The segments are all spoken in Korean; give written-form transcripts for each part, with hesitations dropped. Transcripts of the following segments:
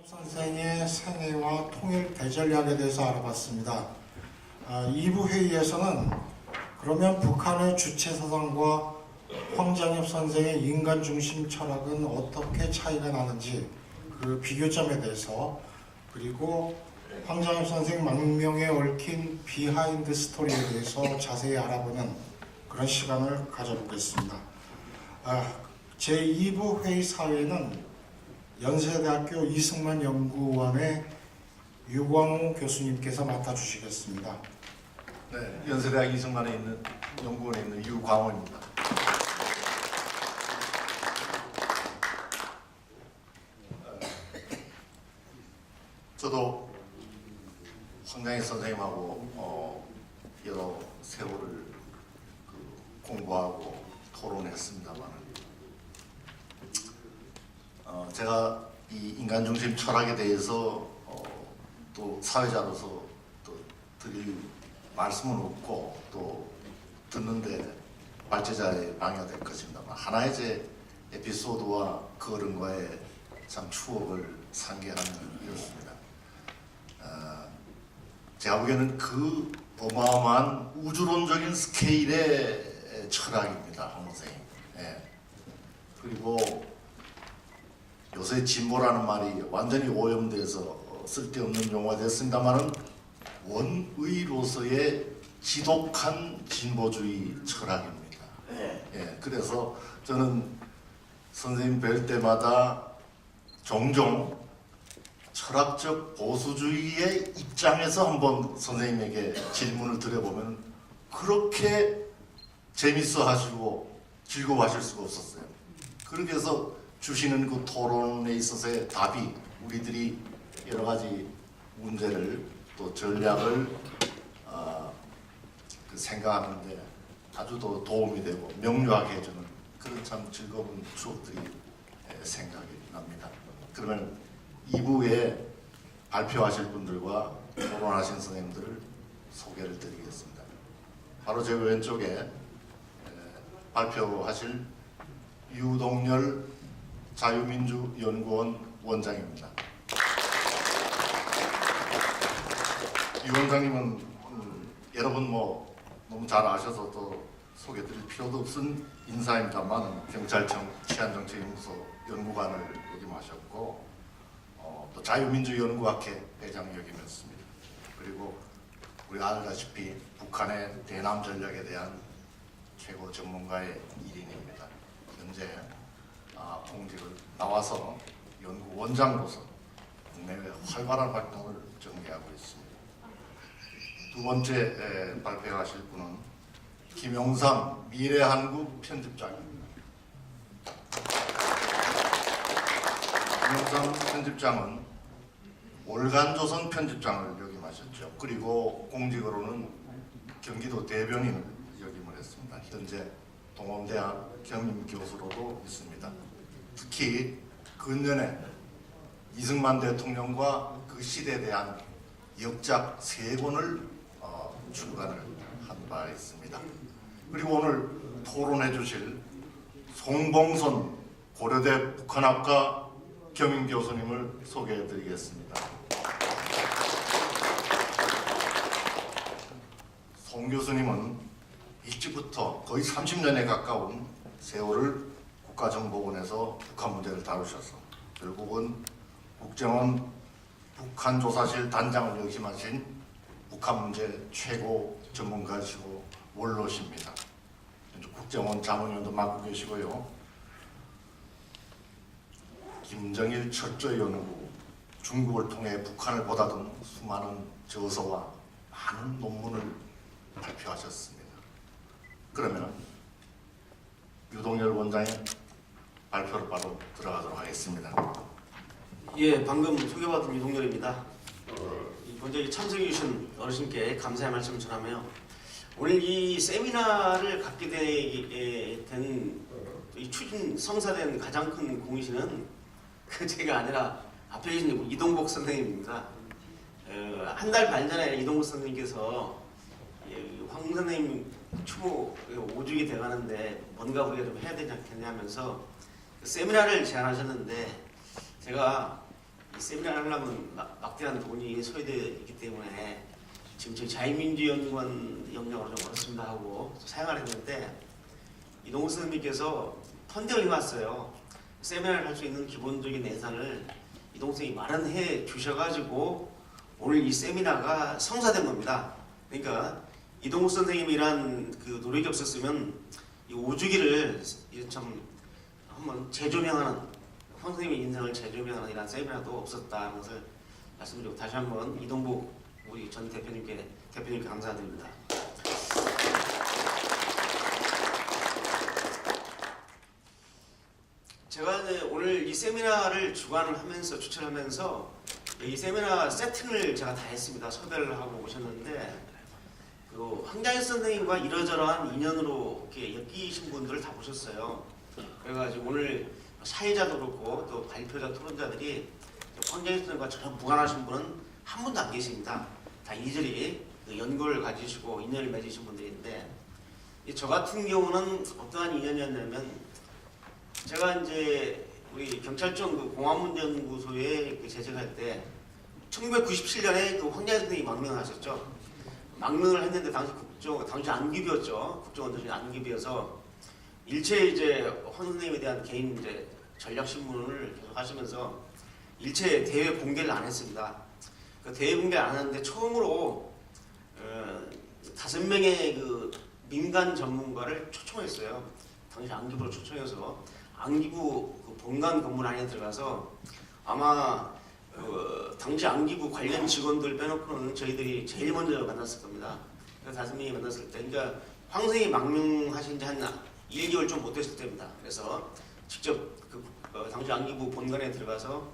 선생의 생애와 통일 대전략에 대해서 알아봤습니다. 2부 회의에서는 그러면 북한의 주체사상과 황장엽 선생의 인간 중심 철학은 어떻게 차이가 나는지 그 비교점에 대해서, 그리고 황장엽 선생 망명에 얽힌 비하인드 스토리에 대해서 자세히 알아보는 그런 시간을 가져보겠습니다. 제2부 회의 사회는 연세대학교 이승만 연구원의 유광호 교수님께서 맡아주시겠습니다. 네, 연세대학 이승만에 있는 연구원에 있는 유광호입니다. 저도 황장엽 선생님하고 여러 세월을 공부하고 토론했습니다만, 제가 이 인간중심 철학에 대해서 또 사회자로서 또 드릴 말씀은 없고 또 듣는데 발제자의 방해가 될 것입니다만, 하나의 제 에피소드와 그 어른과의 참 추억을 상기하는 일이었습니다. 제가 보기에는 그 어마어마한 우주론적인 스케일의 철학입니다, 황 선생님. 예. 그리고 요새 진보라는 말이 완전히 오염돼서 쓸데없는 용어가 됐습니다만은 원의로서의 지독한 진보주의 철학입니다. 예, 그래서 저는 선생님 뵐 때마다 종종 철학적 보수주의의 입장에서 한번 선생님에게 질문을 드려보면 그렇게 재밌어 하시고 즐거워하실 수가 없었어요. 그렇게 해서 주시는 그 토론에 있어서의 답이 우리들이 여러 가지 문제를 또 전략을 생각하는데 아주 더 도움이 되고 명료하게 해주는 그런 참 즐거운 추억들이 생각이 납니다. 그러면 2부에 발표하실 분들과 토론하신 선생님들을 소개를 드리겠습니다. 바로 제 왼쪽에 발표하실 유동열 자유민주연구원 원장입니다. 유 원장님은 여러분 너무 잘 아셔서 또 소개드릴 필요도 없은 인사입니다만 경찰청 치안정책연구소 연구관을 역임하셨고 또 자유민주연구학회 회장 역임했습니다. 그리고 우리가 알다시피 북한의 대남 전략에 대한 최고 전문가의 일인입니다. 현재 공직을 나와서 연구원장으로서 국내외 활발한 활동을 전개하고 있습니다. 두 번째 발표하실 분은 김용삼 미래한국 편집장입니다. 김용삼 편집장은 월간조선 편집장을 역임하셨죠. 그리고 공직으로는 경기도 대변인을 역임을 했습니다. 현재 동원대학 겸임교수로도 있습니다. 특히 근년에 이승만 대통령과 그 시대에 대한 역작 3권을 출간을 한 바 있습니다. 그리고 오늘 토론해 주실 송봉선 고려대 북한학과 겸임교수님을 소개해 드리겠습니다. 송 교수님은 일찍부터 거의 30년에 가까운 세월을 국가정보원에서 북한 문제를 다루셔서 결국은 국정원 북한조사실 단장을 역임하신 북한 문제 최고 전문가시고 원로십니다. 국정원 자문위원도 맡고 계시고요. 김정일 철저연구, 중국을 통해 북한을 보다 등 수많은 저서와 많은 논문을 발표하셨습니다. 그러면 유동열 원장의 발표를 바로 들어가도록 하겠습니다. 예, 방금 소개받은 유동열입니다. 먼저 참석해 주신 어르신께 감사의 말씀을 전하며, 오늘 이 세미나를 갖게 된 이 추진 성사된 가장 큰 공이시는 제가 아니라 앞에 계신 이동복 선생님입니다. 한 달 반 전에 이동복 선생님께서 황 선생님 추모 5주기 돼가는데 뭔가 우리가 좀 해야 되지 않겠냐 하면서 세미나를 제안하셨는데, 제가 이 세미나를 하려면 막대한 돈이 소요되기 때문에 지금 저희 자유민주연구원 역량으로 좀 어렵습니다 하고 사양을 했는데 이동욱 선생님께서 펀딩을 해왔어요. 세미나를 할 수 있는 기본적인 예산을 이동욱 선생님이 마련해 주셔가지고 오늘 이 세미나가 성사된 겁니다. 그러니까 이동욱 선생님이란 그 노력이 없었으면 이 5주기를 참 한번 재조명하는 선생님의 인생을 재조명하는 이런 세미나도 없었다는 것을 말씀드리고 다시 한번 이동복 우리 전 대표님께 감사드립니다. 제가 이제 오늘 이 세미나를 주관을 하면서 추천을 하면서 이 세미나 세팅을 제가 다 했습니다. 섭외를 하고 오셨는데 그 황장일 선생님과 이러저러한 인연으로 이렇게 엮이신 분들을 다 보셨어요. 그래가지고 오늘 사회자도 그렇고 또 발표자 토론자들이 황장일 선생님과 전혀 무관하신 분은 한 분도 안 계십니다. 다 이리저리 그 연고를 가지시고 인연을 맺으신 분들인데 저 같은 경우는 어떠한 인연이었냐면 제가 이제 우리 경찰청 그 공안문제연구소에 그 재직할 때 1997년에 그 황장일 선생님이 망명을 하셨죠. 망명을 했는데 당시 안기부였죠. 국정원들이 안기부여서 일체 이제 황 선생님에 대한 개인 이제 전략 신문을 계속 하시면서 일체 대외 공개를 안 했습니다. 그 대외 공개 안 하는데 처음으로 5명의 그 민간 전문가를 초청했어요. 당시 안기부를 초청해서 안기부 그 본관 건물 안에 들어가서 아마 당시 안기부 관련 직원들 빼놓고는 저희들이 제일 먼저 만났을 겁니다. 그래서 5명이 만났을 때, 그러니까 황 선생님이 망명하신 지 한 1개월 좀 못 됐을 때입니다. 그래서 직접 그 당시 안기부 본관에 들어가서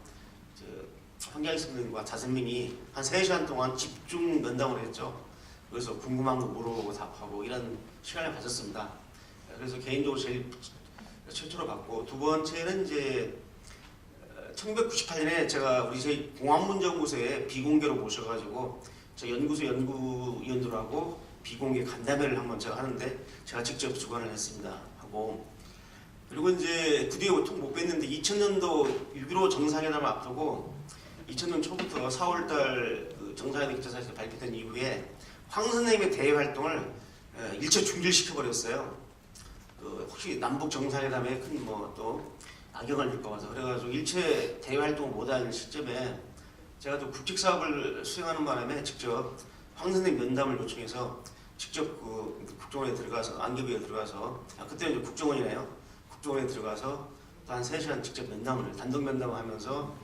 황장일 선생님과 5명이 한 3시간 동안 집중 면담을 했죠. 그래서 궁금한 거 물어보고 답하고 이런 시간을 가졌습니다. 그래서 개인적으로 제일 최초로 봤고, 두 번째는 이제 1998년에 제가 우리 저희 공안문제연구소에 비공개로 모셔가지고 저 연구소 연구위원들하고 비공개 간담회를 한번 제가 하는데 제가 직접 주관을 했습니다. 하고 그리고 이제 그 뒤에 보통 못 뵀는데 2000년도 6.15 정상회담을 앞두고 2000년 초부터 4월달 그 정상회담 기자사실이 발표된 이후에 황 선생님의 대외 활동을 일체 중지시켜버렸어요. 혹시 남북 정상회담에 큰 뭐 또 악영을 줄까 봐서 그래가지고 일체 대외 활동을 못할 시점에 제가 또 국직 사업을 수행하는 바람에 직접 황 선생님 면담을 요청해서 직접 그 국정원에 들어가서 안기부에 들어가서 그때 이제 국정원이네요. 국정원에 들어가서 또 한 3시간 직접 면담을 단독 면담을 하면서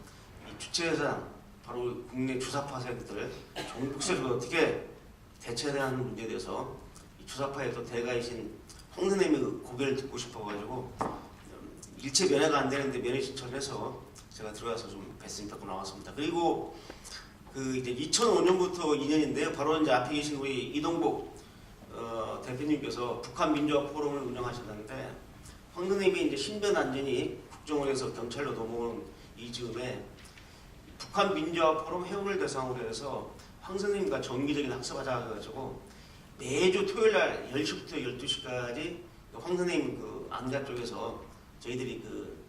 이 주체사상 바로 국내 주사파 세력들 종북세력을 어떻게 대처해야 하는 문제에 대해서 이 주사파의 또 대가이신 황 선생님의 고개를 듣고 싶어가지고 일체 면회가 안 되는데 면회 신청을 해서 제가 들어가서 좀 뵀으면 뵙고 나왔습니다. 그리고 그 이제 2005년부터 인연인데요. 바로 이제 앞에 계신 우리 이동복 대표님께서 북한 민주화 포럼을 운영하셨는데 황 선생님이 이제 신변 안전이 국정원에서 경찰로 넘어오는 이 즈음에 북한 민주화 포럼 회원을 대상으로 해서 황 선생님과 정기적인 학습하자가지고 매주 토요일날 10시부터 12시까지 황 선생님 그 안가 쪽에서 저희들이 그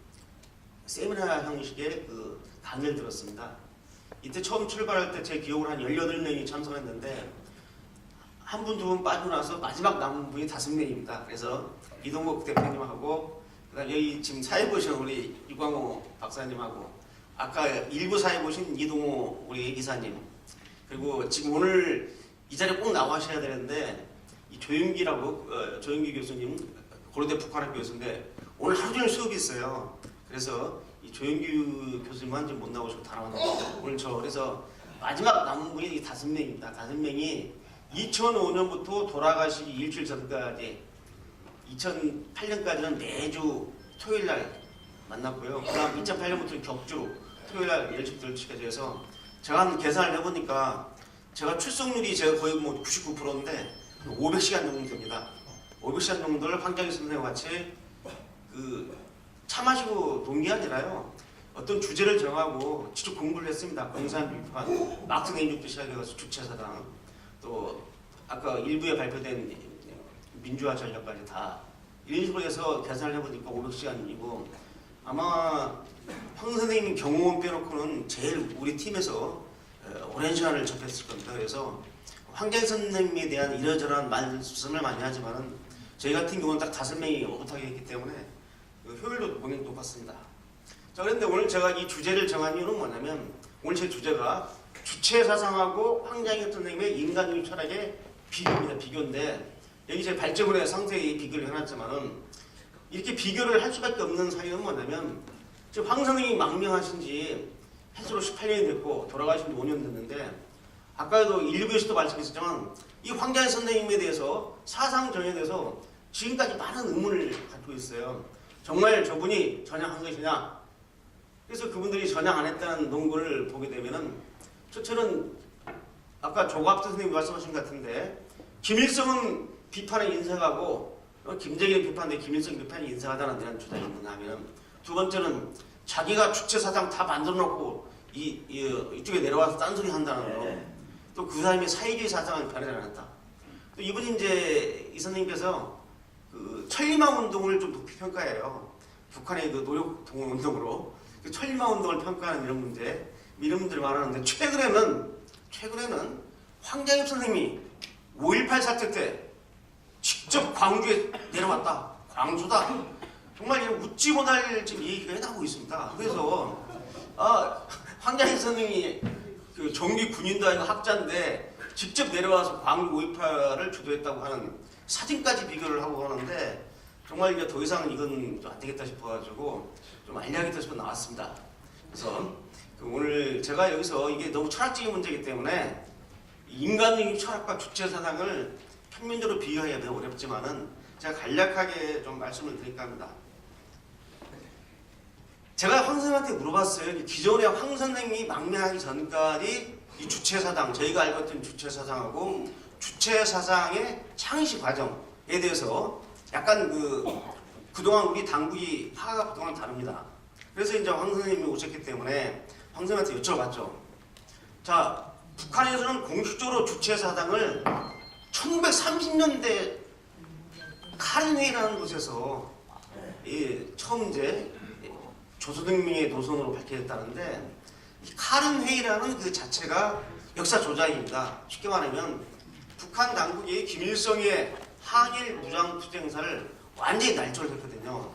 세미나 형식의 그 강의를 들었습니다. 이때 처음 출발할 때 제 기억으로 한 18명이 참석했는데 한 분, 두 분 빠지고 나서 마지막 남은 분이 5명입니다. 그래서 이동국 대표님하고 그다음 여기 지금 사회 보신 우리 유광호 박사님하고 아까 일부 사회 보신 이동호 우리 이사님 그리고 지금 오늘 이 자리에 꼭 나와셔야 되는데 이 조윤기 교수님 고려대 북한학교 교수인데 오늘 하루 종일 수업이 있어요. 그래서 이 조윤기 교수님만 좀 못 나오시고 다 나왔는데 오늘 그래서 마지막 남은 분이 이 5명입니다. 5명이 2005년부터 돌아가시기 일주일 전까지 2008년까지는 매주 토요일날 만났고요. 그 다음 2008년부터는 격주로 토요일날 10시부터 12시까지 해서 제가 한 계산을 해보니까 제가 출석률이 제가 거의 뭐 99%인데 500시간 정도 됩니다. 500시간 정도를 황장일 선생님과 같이 그 차 마시고 논 게 아니라요. 어떤 주제를 정하고 직접 공부를 했습니다. 공산 비판, 막스 인육도 시작해서 주체사당, 또 아까 일부에 발표된 민주화 전략까지 다 이런 식으로 해서 계산을 해보니까 500시간이고 아마 황 선생님 경호원 빼놓고는 제일 우리 팀에서 오랜 시간을 접했을 겁니다. 그래서 황경 선생님에 대한 이러저러한 말씀을 많이 하지만은 저희 같은 경우는 딱 5명이 오붓하게 했기 때문에 그 효율도 굉장히 높았습니다. 자, 그런데 오늘 제가 이 주제를 정한 이유는 뭐냐면 오늘 제 주제가 주체사상하고 황장혁 선생님의 인간주의 철학의 비교입니다. 비교인데 여기 제 발제문에 상세히 비교를 해놨지만은 이렇게 비교를 할 수밖에 없는 사유는 뭐냐면 지금 황 선생님이 망명하신 지 해수로 18년이 됐고 돌아가신 지 5년 됐는데 아까도 일부에서도 말씀했었지만 이 황장혁 선생님에 대해서 사상 전에 대해서 지금까지 많은 의문을 갖고 있어요. 정말 저분이 전향한 것이냐? 그래서 그분들이 전향 안 했다는 논거를 보게 되면은 첫째는 아까 조갑 선생님이 말씀하신 것 같은데 김일성은 비판에 인색하고 김정일은 비판인데 김일성 비판이 인색하다는 데는 주장이 있는가 하면 두 번째는 자기가 주체사상 다 만들어 놓고 이쪽에 내려와서 딴소리 한다는 거. 또 그 사람이 사회주의 사상을 변하지 않았다. 또 이분이 이제 이 선생님께서 그 천리마 운동을 좀 높이 평가해요. 북한의 그 노력 동원 운동으로 그 천리마 운동을 평가하는 이런 문제, 이런 문제를 말하는데 최근에는 황장엽 선생님이 5.18 사태 때 직접 광주에 내려왔다. 광주다. 정말 이런 웃지 못할 지금 얘기가 나오고 있습니다. 그래서 황장엽 선생님이 그 정규 군인도 아니고 학자인데 직접 내려와서 광주 5.18을 주도했다고 하는 사진까지 비교를 하고 하는데 정말 이제 더 이상 이건 좀 안 되겠다 싶어가지고 좀 알려야겠다 싶어 나왔습니다. 그래서 오늘 제가 여기서 이게 너무 철학적인 문제이기 때문에 인간적인 철학과 주체사상을 평면적으로 비교하기가 매우 어렵지만은 제가 간략하게 좀 말씀을 드릴까 합니다. 제가 황 선생님한테 물어봤어요. 기존에 황 선생님이 망명하기 전까지 이 주체사상, 저희가 알고 있던 주체사상하고 주체사상의 창시 과정에 대해서 약간 그동안 우리 당국이 파가 그동안 다릅니다. 그래서 이제 황 선생님이 오셨기 때문에 황 선생님한테 여쭤봤죠. 자, 북한에서는 공식적으로 주체사상을 1930년대 카른회의라는 곳에서 처음 이제 조선혁명의 노선으로 밝혀졌다는데 이 카른회의라는 그 자체가 역사 조작입니다. 쉽게 말하면 북한 당국이 김일성의 항일 무장투쟁사를 완전히 날조를 했거든요.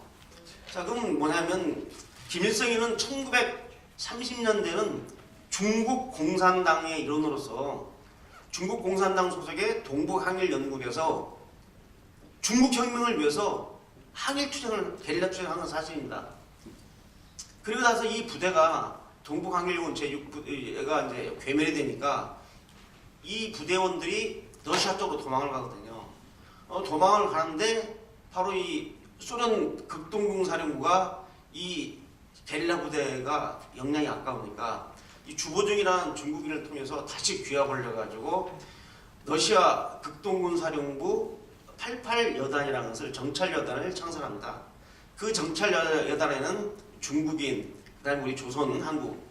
자, 그럼 뭐냐면 김일성이는 1930년대는 중국 공산당의 일원으로서 중국 공산당 소속의 동북항일연구에서 중국 혁명을 위해서 항일 투쟁을 게릴라 투쟁을 한 건 사실입니다. 그리고 나서 이 부대가 동북항일군 제6부대가 이제 괴멸이 되니까 이 부대원들이 러시아 쪽으로 도망을 가거든요. 도망을 가는데 바로 이 소련 극동공사령부가 이 게릴라 부대가 역량이 아까우니까 이 주보중이라는 중국인을 통해서 다시 귀합을 해가지고 러시아 극동군사령부 88여단이라는 것을 정찰여단을 창설합니다. 그 정찰여단에는 중국인, 그다음에 우리 조선, 한국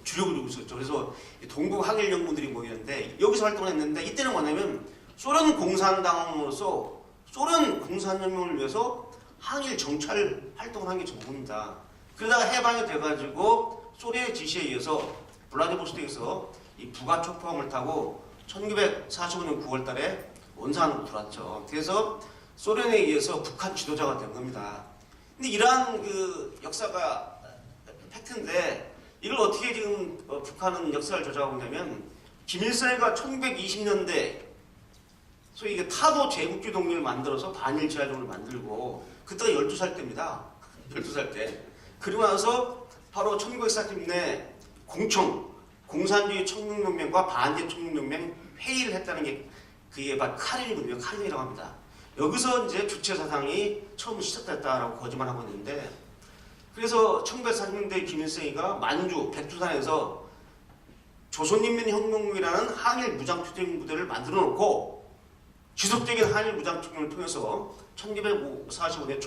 주력을 두고 있었죠. 그래서 동북 항일 연구들이 모이는데 여기서 활동을 했는데 이때는 뭐냐면 소련 공산당으로서 소련 공산혁명을 위해서 항일 정찰 활동을 한 게 전부입니다. 그러다가 해방이 돼가지고 소련의 지시에 의해서 블라디보스톡에서 이 부가초포함을 타고 1945년 9월달에 원산으로 들어왔죠. 그래서 소련에 의해서 북한 지도자가 된 겁니다. 근데 이러한 그 역사가 팩트인데 이걸 어떻게 지금 북한은 역사를 조작하고 있냐면 김일성이가 1920년대 소위 이게 타도 제국주의 독립을 만들어서 반일 지하정을 만들고 그때가 12살 때입니다. 12살 때. 그리고 나서 바로 1940년대 공산주의 청년혁명과 반대 청년혁명 회의를 했다는 게 그게 바로 카른이거든요. 카른이라고 합니다. 여기서 이제 주체사상이 처음 시작됐다라고 거짓말하고 있는데 그래서 1940년대 김일성이가 만주 백두산에서 조선인민혁명군이라는 항일 무장투쟁부대를 만들어 놓고 지속적인 항일 무장투쟁을 통해서 1945년에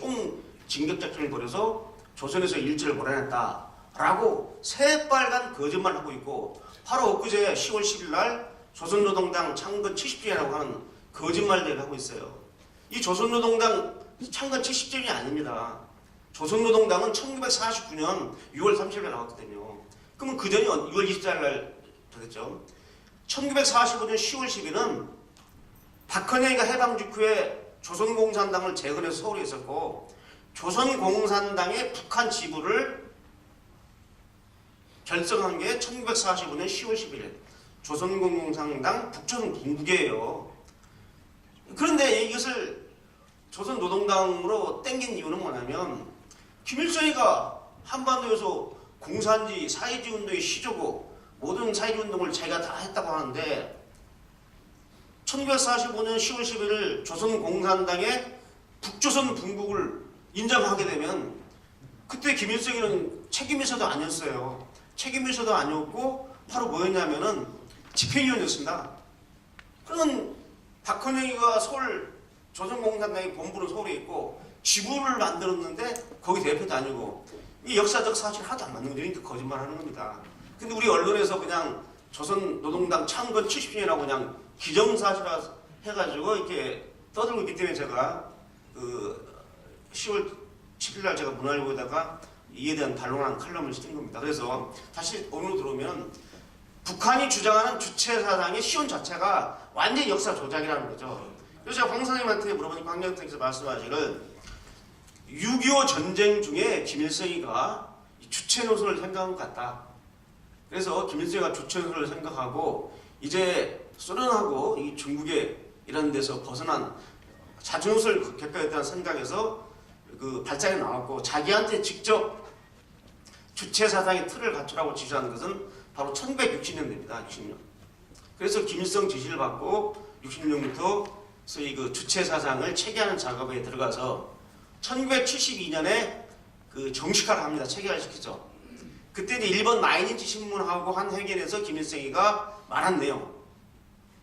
총진격작전을 벌여서 조선에서 일제를 몰아냈다라고 새빨간 거짓말을 하고 있고 바로 엊그제 10월 10일 날 조선노동당 창건 70주년이라고 하는 거짓말들을 하고 있어요. 이 조선노동당 창건 70주년이 아닙니다. 조선노동당은 1949년 6월 30일에 나왔거든요. 그러면 그 전이 6월 24일 날 되겠죠. 1945년 10월 10일은 박헌영이가 해방 직후에 조선공산당을 재건해서 서울에 있었고 조선공산당의 북한 지부를 결성한 게 1945년 10월 11일 조선공산당 북조선 분국이에요. 그런데 이것을 조선노동당으로 땡긴 이유는 뭐냐면 김일성이가 한반도에서 공산주의, 사회주의 운동의 시조고 모든 사회주의 운동을 자기가 다 했다고 하는데 1945년 10월 11일 조선공산당의 북조선 분국을 인정하게 되면 그때 김일성이는 책임의사도 아니었어요. 책임의사도 아니었고 바로 뭐였냐면은 집행위원이었습니다. 그러면 박헌영이가 서울 조선공산당의 본부는 서울에 있고 지부를 만들었는데 거기 대표도 아니고 이 역사적 사실 하나도 안 맞는 거니까 거짓말하는 겁니다. 근데 우리 언론에서 그냥 조선노동당 창건 70주년이라고 그냥 기정사실화 해가지고 이렇게 떠들고 있기 때문에 제가 그 10월 7일날 제가 문화일보에다가 이에 대한 반론하는 칼럼을 쓴 겁니다. 그래서 다시 오늘로 들어오면 북한이 주장하는 주체사상의 시온 자체가 완전히 역사 조작이라는 거죠. 그래서 제가 황 선생님한테 물어보니까 황 선생님께서 말씀하시기를 6.25 전쟁 중에 김일성이가 주체 노선을 생각한 것 같다. 그래서 김일성이가 주체 노선을 생각하고 이제 소련하고 이 중국에 이런 데서 벗어난 자주노선을 겪어야겠다는 생각에서 그 발작이 나왔고 자기한테 직접 주체사상의 틀을 갖추라고 지시한 것은 바로 1960년대입니다. 60년. 그래서 김일성 지시를 받고 60년부터 소위 그 주체사상을 체계하는 작업에 들어가서 1972년에 그 정식화를 합니다. 체계화를 시키죠. 그때 이제 일본 마이니치 신문하고 한 회견에서 김일성이가 말한 내용.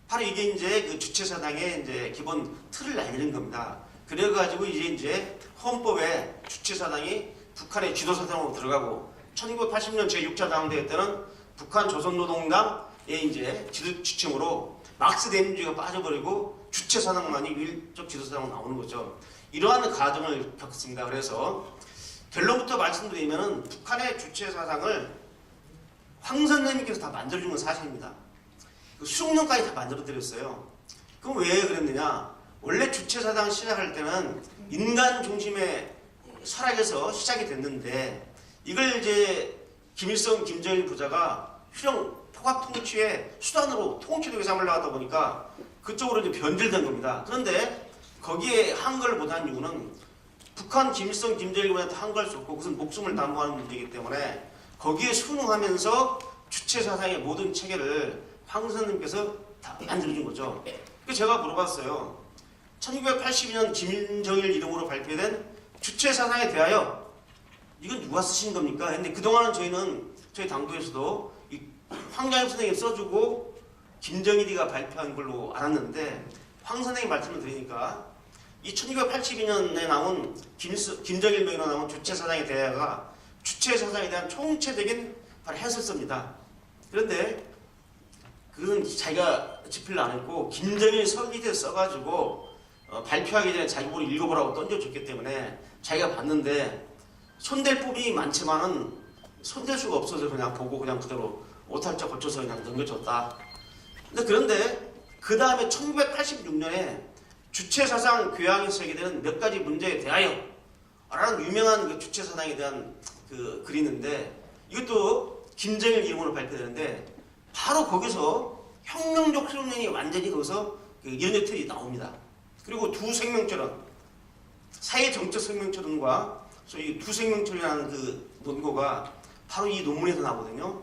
바로 이게 이제 그 주체사상의 이제 기본 틀을 알리는 겁니다. 그래가지고 이제 헌법에 주체사상이 북한의 지도사상으로 들어가고 1980년 제6차 당대회 때는 북한 조선노동당의 이제 지도지침으로 막스레닌주의가 빠져버리고 주체사상만이 일적 지도사상으로 나오는 거죠. 이러한 과정을 겪었습니다. 그래서 결론부터 말씀드리면은 북한의 주체사상을 황 선생님께서 다 만들어준 건 사실입니다. 그 수능론까지 다 만들어드렸어요. 그럼 왜 그랬느냐? 원래 주체사상 시작할 때는 인간 중심의 철학에서 시작이 됐는데 이걸 이제 김일성, 김정일 부자가 휴령 포갑 통치의 수단으로 통치도에 삼으려고 하다 보니까 그쪽으로 이제 변질된 겁니다. 그런데 거기에 한글을 못한 이유는 북한 김일성, 김정일보다 한글할 수 없고 그것은 목숨을 담보하는 문제이기 때문에 거기에 순응하면서 주체사상의 모든 체계를 황 선생님께서 다 만들어준 거죠. 그래서 제가 물어봤어요. 1982년 김정일 이름으로 발표된 주체사상에 대하여 이건 누가 쓰신 겁니까? 근데 그동안은 저희 당도에서도 이 황장엽 선생님이 써주고 김정일이가 발표한 걸로 알았는데 황 선생님 말씀을 드리니까 이 1982년에 나온 김정일 명의로 나온 주체사상에 대하여가 주체사상에 대한 총체적인 바로 해설서입니다. 그런데 그건 자기가 집필을 안 했고 김정일 설리대 써가지고 발표하기 전에 자기 보고 읽어보라고 던져줬기 때문에 자기가 봤는데 손댈 부분이 많지만은 손댈 수가 없어서 그냥 보고 그냥 그대로 오탈자 고쳐서 그냥 넘겨줬다. 그런데 그 다음에 1986년에 주체사상 교양에 쓰게 되는 몇 가지 문제에 대하여 라는 유명한 그 주체사상에 대한 그 글이 있는데 이것도 김정일 이름으로 발표되는데 바로 거기서 혁명적 소년이 완전히 거기서 그 이런 틀이 나옵니다. 그리고 두 생명철은 사회정책 생명철론과 소위 두 생명철이라는 그 논거가 바로 이 논문에서 나오거든요.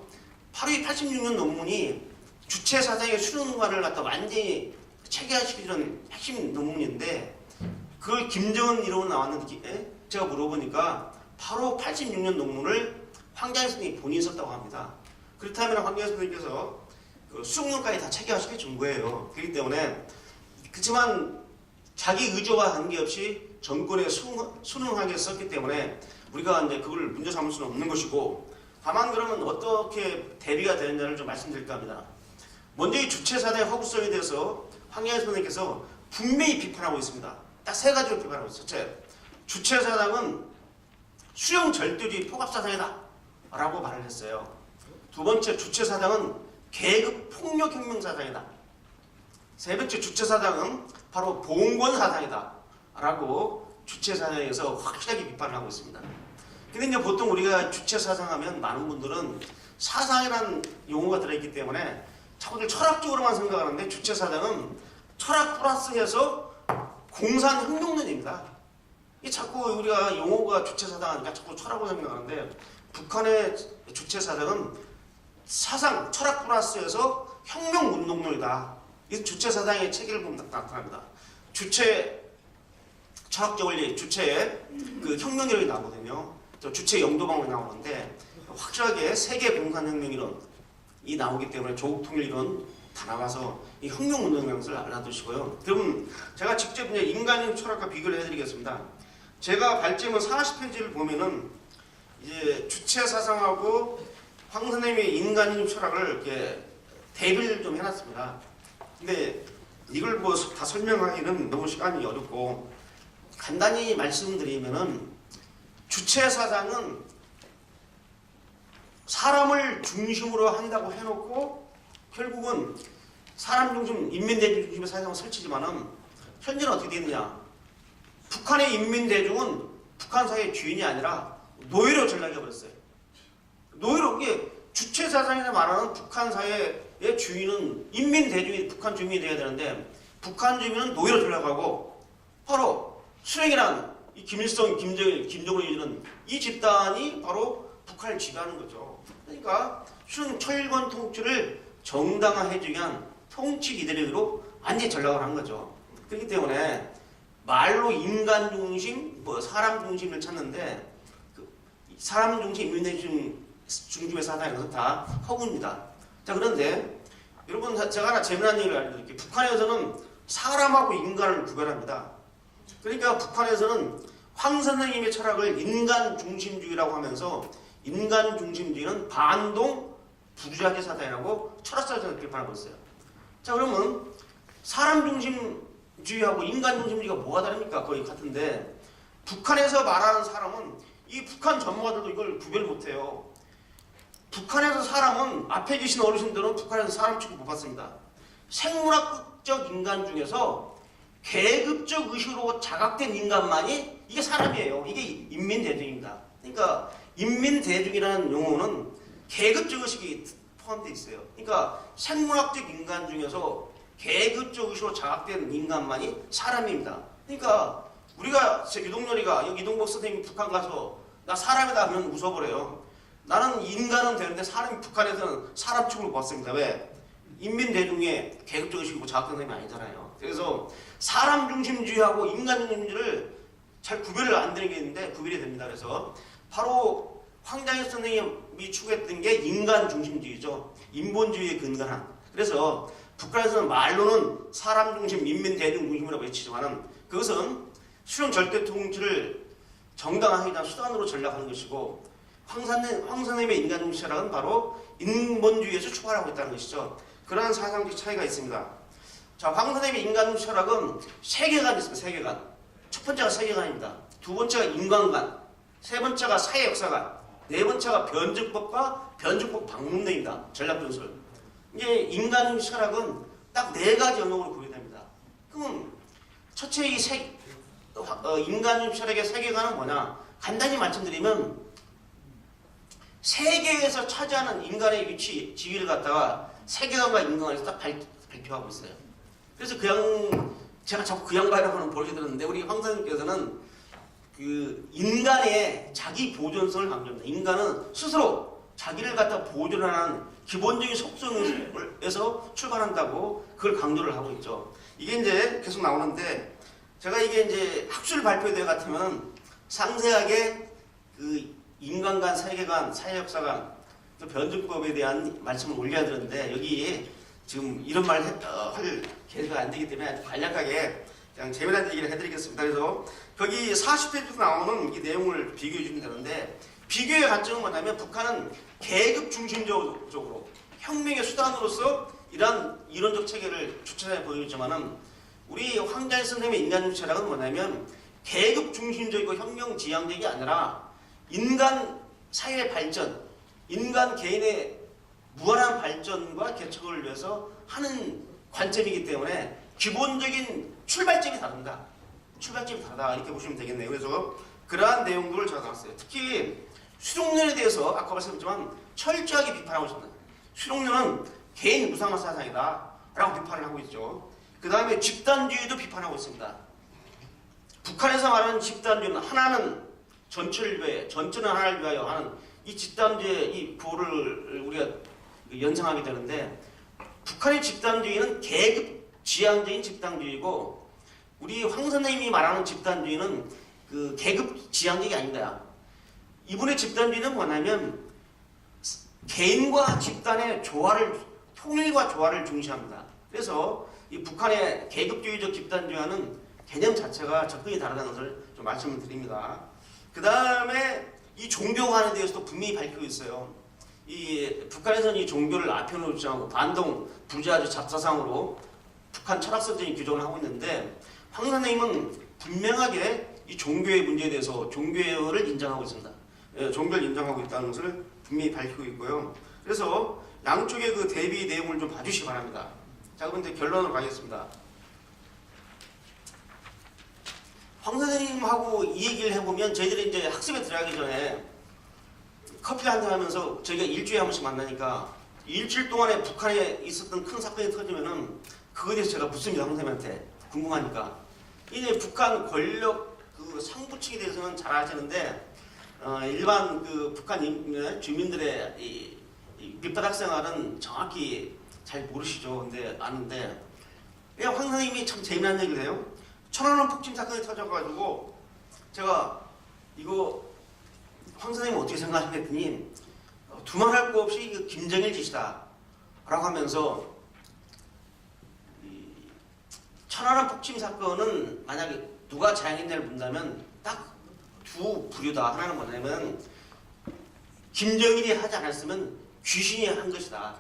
바로 이 86년 논문이 주체사상의 수능관을 갖다 완전히 체계화시키는 핵심 논문인데 그걸 김정은 이름으로 나왔는데 제가 물어보니까 바로 86년 논문을 황장엽 선생님이 본인이 썼다고 합니다. 그렇다면 황장엽 선생님께서 그 수능론까지 다 체계화시켜 준 거예요. 그렇기 때문에 그렇지만 자기 의지와 관계없이 정권에 순응하게 썼기 때문에 우리가 이제 그걸 문제 삼을 수는 없는 것이고 다만 그러면 어떻게 대비가 되느냐를 좀 말씀드릴까 합니다. 먼저 이 주체사상의 허구성에 대해서 황장엽 선생님께서 분명히 비판하고 있습니다. 딱 세 가지로 비판하고 있어요. 첫째, 주체사상은 수령 절대주의 포갑사상이다 라고 말을 했어요. 두 번째, 주체사상은 계급 폭력혁명사상이다. 세 번째, 주체사상은 바로 봉건사상이다 라고 주체사상에서 확실하게 비판을 하고 있습니다. 근데 이제 보통 우리가 주체사상하면 많은 분들은 사상이라는 용어가 들어있기 때문에 자꾸들 철학적으로만 생각하는데, 주체사상은 철학 플러스해서 공산혁명론입니다. 이 자꾸 우리가 용어가 주체사상하니까 자꾸 철학으로 생각하는데, 북한의 주체사상은 사상, 철학 플러스해서 혁명운동론이다. 이 주체사상의 체계를 보면 나타납니다. 주체, 철학적 원리, 주체의 그 혁명이론이 나오거든요. 주체 영도방법이 나오는데, 확실하게 세계 공산혁명이론이 나오기 때문에 조국 통일이론 다 나와서 이 혁명운동의 것을 알아두시고요. 그럼 제가 직접 이제 인간형 철학과 비교를 해드리겠습니다. 제가 발제문 40페이지를 보면은 이제 주체 사상하고 황 선생님의 인간형 철학을 이렇게 대비를 좀 해놨습니다. 근데 이걸 뭐 다 설명하기는 너무 시간이 어렵고, 간단히 말씀드리면은 주체 사상은 사람을 중심으로 한다고 해놓고 결국은 사람 중심, 인민대중 중심의 사상을 설치지만은 현재는 어떻게 되느냐? 북한의 인민대중은 북한 사회의 주인이 아니라 노예로 전락해버렸어요. 노예로, 이게 주체 사상에서 말하는 북한 사회의 주인은 인민대중이 북한 주민이 되어야 되는데, 북한 주민은 노예로 전락하고 바로 수령이란 이 김일성, 김정일, 김정은이 이런 이 집단이 바로 북한을 지배하는 거죠. 그러니까 수령 철권 통치를 정당화해주기 위한 통치 이데올로기로 완전히 전락을 한 거죠. 그렇기 때문에 말로 인간 중심, 뭐 사람 중심을 찾는데, 그 사람 중심, 인민대중 중심의 사상이 것은 다 허구입니다. 자, 그런데 여러분, 제가 하나 재미난 얘기를 알려드릴게요. 북한에서는 사람하고 인간을 구별합니다. 그러니까 북한에서는 황 선생님의 철학을 인간 중심주의라고 하면서, 인간 중심주의는 반동 부주의학의 사상이라고 철학사에서 비판하고 있어요. 자, 그러면 사람 중심주의하고 인간 중심주의가 뭐가 다릅니까? 거의 같은데, 북한에서 말하는 사람은, 이 북한 전문가들도 이걸 구별 못해요. 북한에서 사람은, 앞에 계신 어르신들은 북한에서 사람 취급 못 받습니다. 생물학적 인간 중에서 계급적 의식으로 자각된 인간만이 이게 사람이에요. 이게 인민대중입니다. 그러니까 인민대중이라는 용어는 계급적 의식이 포함되어 있어요. 그러니까 생물학적 인간 중에서 계급적 의식으로 자각된 인간만이 사람입니다. 그러니까 우리가, 유동열이가, 여기 이동복 선생님이 북한 가서 나 사람이다 하면 웃어버려요. 나는 인간은 되는데 사람이 북한에서는 사람 취급을 받습니다. 왜? 인민대중의 계급적 의식이고 자각된 사람이 아니잖아요. 그래서 사람 중심주의하고 인간 중심주의를 잘 구별을 안 되는 게 있는데 구별이 됩니다. 그래서 바로 황장익 선생님이 추구했던 게 인간 중심주의죠. 인본주의에 근간한. 그래서 북한에서는 말로는 사람 중심, 인민 대중 중심이라고 외치지만은 그것은 수령 절대 통치를 정당화하기 위한 수단으로 전략하는 것이고, 황 선생님의 인간 중심 철학은 바로 인본주의에서 출발하고 있다는 것이죠. 그러한 사상적 차이가 있습니다. 자, 황 선생님의 인간 중심 철학은 세계관이 있습니다. 세계관. 첫 번째가 세계관입니다. 두 번째가 인간관, 세 번째가 사회 역사관, 네 번째가 변증법과 변증법 방문론입니다. 전략 전술. 이게 인간 철학은 딱 네 가지 영역으로 구별됩니다. 그럼 첫째 이 인간 철학의 세계관은 뭐냐? 간단히 말씀드리면 세계에서 차지하는 인간의 위치, 지위를 갖다가 세계관과 인간관에서 딱 발표하고 있어요. 그래서 제가 자꾸 그 양반이라고 하는 버릇이 들었는데, 우리 황 선생님께서는 그 인간의 자기 보존성을 강조합니다. 인간은 스스로 자기를 갖다 보존하는 기본적인 속성에서 출발한다고 그걸 강조를 하고 있죠. 이게 이제 계속 나오는데, 제가 이게 이제 학술 발표대 같으면 상세하게 그 인간관, 세계관, 사회역사관, 또 변증법에 대한 말씀을 올려야 되는데, 여기 지금 이런 말 할 계획가 안 되기 때문에 아주 간략하게 그냥 재미난 얘기를 해드리겠습니다. 그래서 거기 40페이지에서 나오는 이 내용을 비교해 주면 되는데, 비교의 관점은 뭐냐면 북한은 계급 중심적으로 혁명의 수단으로서 이러한 이론적 체계를 주체사에 보여주지만은, 우리 황장익 선생님의 인간주의 철학은 뭐냐면 계급 중심적이고 혁명 지향적이 아니라 인간 사회의 발전, 인간 개인의 무한한 발전과 개척을 위해서 하는 관점이기 때문에 기본적인 출발점이 다릅니다. 출발점이 다르다 이렇게 보시면 되겠네요. 그래서 그러한 내용들을 제가 나왔어요. 특히 수룡론에 대해서 아까 말씀드렸지만 철저하게 비판하고 있습니다. 수룡론은 개인 무상화 사상이다 라고 비판을 하고 있죠. 그 다음에 집단주의도 비판하고 있습니다. 북한에서 말하는 집단주의는 하나는 전체를 위해, 전체는 하나를 위하여 하는 이 집단주의의 이 구호를 우리가 연상하게 되는데, 북한의 집단주의는 계급 지향적인 집단주의고, 우리 황 선생님이 말하는 집단주의는 그 계급 지향적이 아니다. 이분의 집단주의는 뭐냐면 개인과 집단의 조화를, 통일과 조화를 중시합니다. 그래서 이 북한의 계급주의적 집단주의와는 개념 자체가 접근이 다르다는 것을 좀 말씀을 드립니다. 그 다음에 이 종교관에 대해서도 분명히 밝히고 있어요. 이 북한에서는 이 종교를 아편으로 주장하고 반동 부자주 잡사상으로 북한 철학설적인 규정을 하고 있는데, 황 선생님은 분명하게 이 종교의 문제에 대해서 종교를 인정하고 있습니다. 종교를 인정하고 있다는 것을 분명히 밝히고 있고요. 그래서 양쪽의 그 대비 내용을 좀 봐주시기 바랍니다. 자, 그럼 이제 결론으로 가겠습니다. 황 선생님하고 이 얘기를 해보면 저희들이 이제 학습에 들어가기 전에 커피 한잔 하면서 저희가 일주일에 한 번씩 만나니까 일주일 동안에 북한에 있었던 큰 사건이 터지면은 그거에 대해서 제가 묻습니다. 황 선생님한테 궁금하니까. 이제 북한 권력 그 상부층에 대해서는 잘 아시는데 일반 그 북한 주민들의 이 밑바닥 생활은 정확히 잘 모르시죠. 근데 아는데 황 선생님이 참 재미난 얘기를 해요. 천안함 폭침 사건이 터져가지고 제가 이거 황 선생님 어떻게 생각하셨더니 두말할 거 없이 이거 김정일 짓이다 라고 하면서, 천안함 폭침 사건은 만약에 누가 자행했냐를 본다면 딱 두 부류다. 하나는 뭐냐면 김정일이 하지 않았으면 귀신이 한 것이다.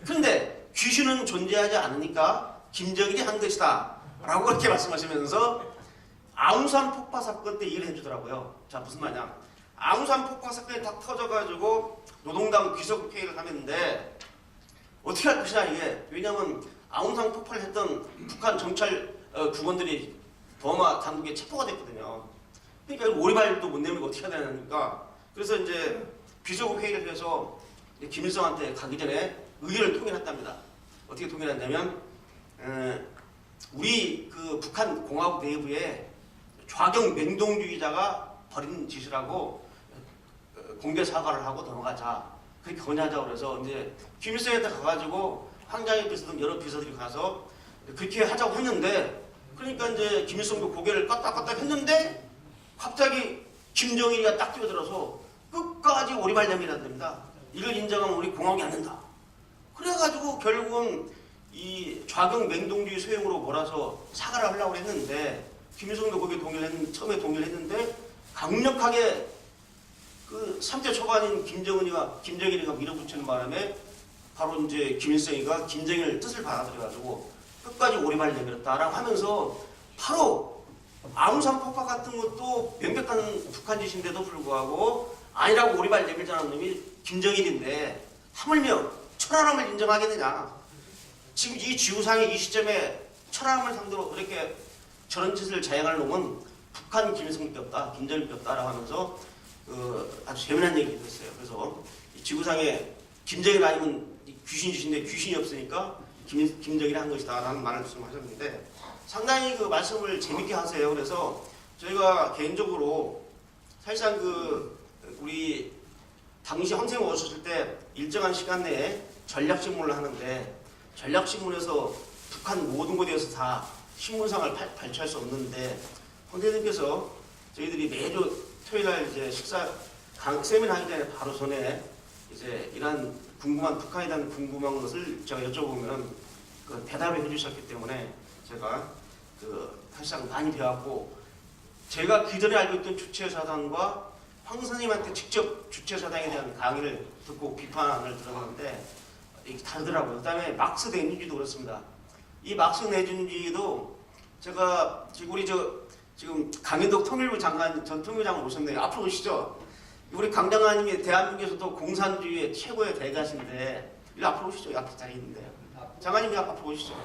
그런데 귀신은 존재하지 않으니까 김정일이 한 것이다 라고 그렇게 말씀하시면서 아웅산 폭파 사건 때 이해를 해주더라고요. 자, 무슨 말이냐, 아웅산 폭파 사건이 딱 터져가지고 노동당 귀속회의를 하는데 어떻게 할 것이냐 이게. 왜냐하면 아웅산 폭파를 했던 북한 정찰 국원들이 버마 당국에 체포가 됐거든요. 그러니까 오리발도 못 내밀고 어떻게 해야 되니까, 그래서 이제 비서국회의를 해서 김일성한테 가기 전에 의견을 통일했답니다. 어떻게 통일했냐면 우리 그 북한 공화국 내부에 좌경 맹동주의자가 벌인 짓이라고 공개 사과를 하고 넘어가자, 그렇게 건의하자고 그래서 이제 김일성한테 가가지고 황장의 비서 등 여러 비서들이 가서 그렇게 하자고 했는데, 그러니까 이제 김일성도 고개를 까딱까딱 했는데 갑자기 김정일이가 딱 뛰어들어서 끝까지 오리발 내밀어야 됩니다. 이걸 인정하면 우리 공화국이 안 된다. 그래가지고 결국은 이 좌경 맹동주의 소용으로 몰아서 사과를 하려고 했는데, 김일성도 거기에 처음에 동의했는데 강력하게 그 3대 초반인 김정일이가 밀어붙이는 바람에 바로 이제 김일성이가 김정일 뜻을 받아들여가지고 끝까지 오리발 내밀었다라고 하면서, 바로 아웅산 폭파 같은 것도 명백한 북한 짓인데도 불구하고 아니라고 오리발 내밀자는 놈이 김정일인데 하물며 천안함을 인정하겠느냐. 지금 이 지구상의 이 시점에 천안함을 상대로 그렇게 저런 짓을 자행할 놈은 북한 김일성밖에 없다, 김정일밖에 없다라고 하면서 아주 재미난 얘기를 했어요. 그래서 이 지구상에 김정일 아니면 귀신 짓인데 귀신이 없으니까 김정일이 한 것이다 라는 말씀하셨는데, 상당히 그 말씀을 재밌게 하세요. 그래서 저희가 개인적으로 사실상 우리 당시 황 선생님 오셨을 때 일정한 시간 내에 전략신문을 하는데, 전략신문에서 북한 모든 것에 대해서 다 신문상을 발췌할 수 없는데, 황 선생님께서 저희들이 매주 토요일날 이제 세미나 하기 전에 바로 전에 이제 이런 북한에 대한 궁금한 것을 제가 여쭤보면 대답을 해주셨기 때문에 제가 사실상 많이 배웠고, 제가 기존에 알고 있던 주체사상과 황 선생님한테 직접 주체사상에 대한 강의를 듣고 비판을 들었는데 이게 다르더라고요. 그 다음에 막스 내준주의도 그렇습니다. 이 막스 내준주의도 제가 지금 우리 지금 강인덕 통일부 장관 전 통일부 장관 오셨네요. 앞으로 오시죠. 우리 강 장관님이 대한민국에서도 공산주의의 최고의 대가신데 일로 앞으로 오시죠. 앞에 자리 있는데요. 장관님이 앞으로 오시죠.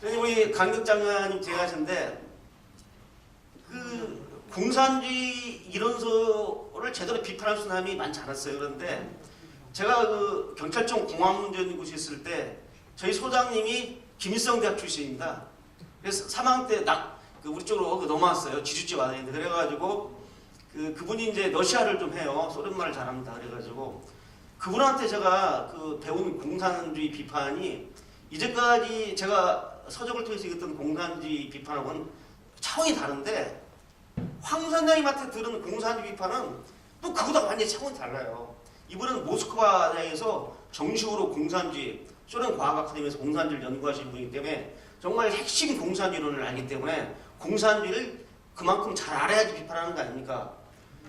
그래서 우리 강인덕 장관님 대가신데 그 공산주의 이론서를 제대로 비판할 수 있는 사람이 많지 않았어요. 그런데 제가 그 경찰청 공안문제연구소 있을 때 저희 소장님이 김일성 대학 출신입니다. 그래서 3학년 때 우리 쪽으로 넘어왔어요. 지주집 안에. 그래가지고 그분이 이제 러시아를 좀 해요. 소련말을 잘합니다. 그래가지고 그분한테 제가 그 배운 공산주의 비판이 이제까지 제가 서적을 통해서 읽었던 공산주의 비판하고는 차원이 다른데 황 선생님한테 들은 공산주의 비판은 또 그보다 완전히 차원이 달라요. 이분은 모스크바에서 정식으로 공산주의, 소련 과학 아카데미에서 공산주의를 연구하신 분이기 때문에 정말 핵심 공산주의론을 알기 때문에 공산주의를 그만큼 잘 알아야지 비판하는 거 아닙니까?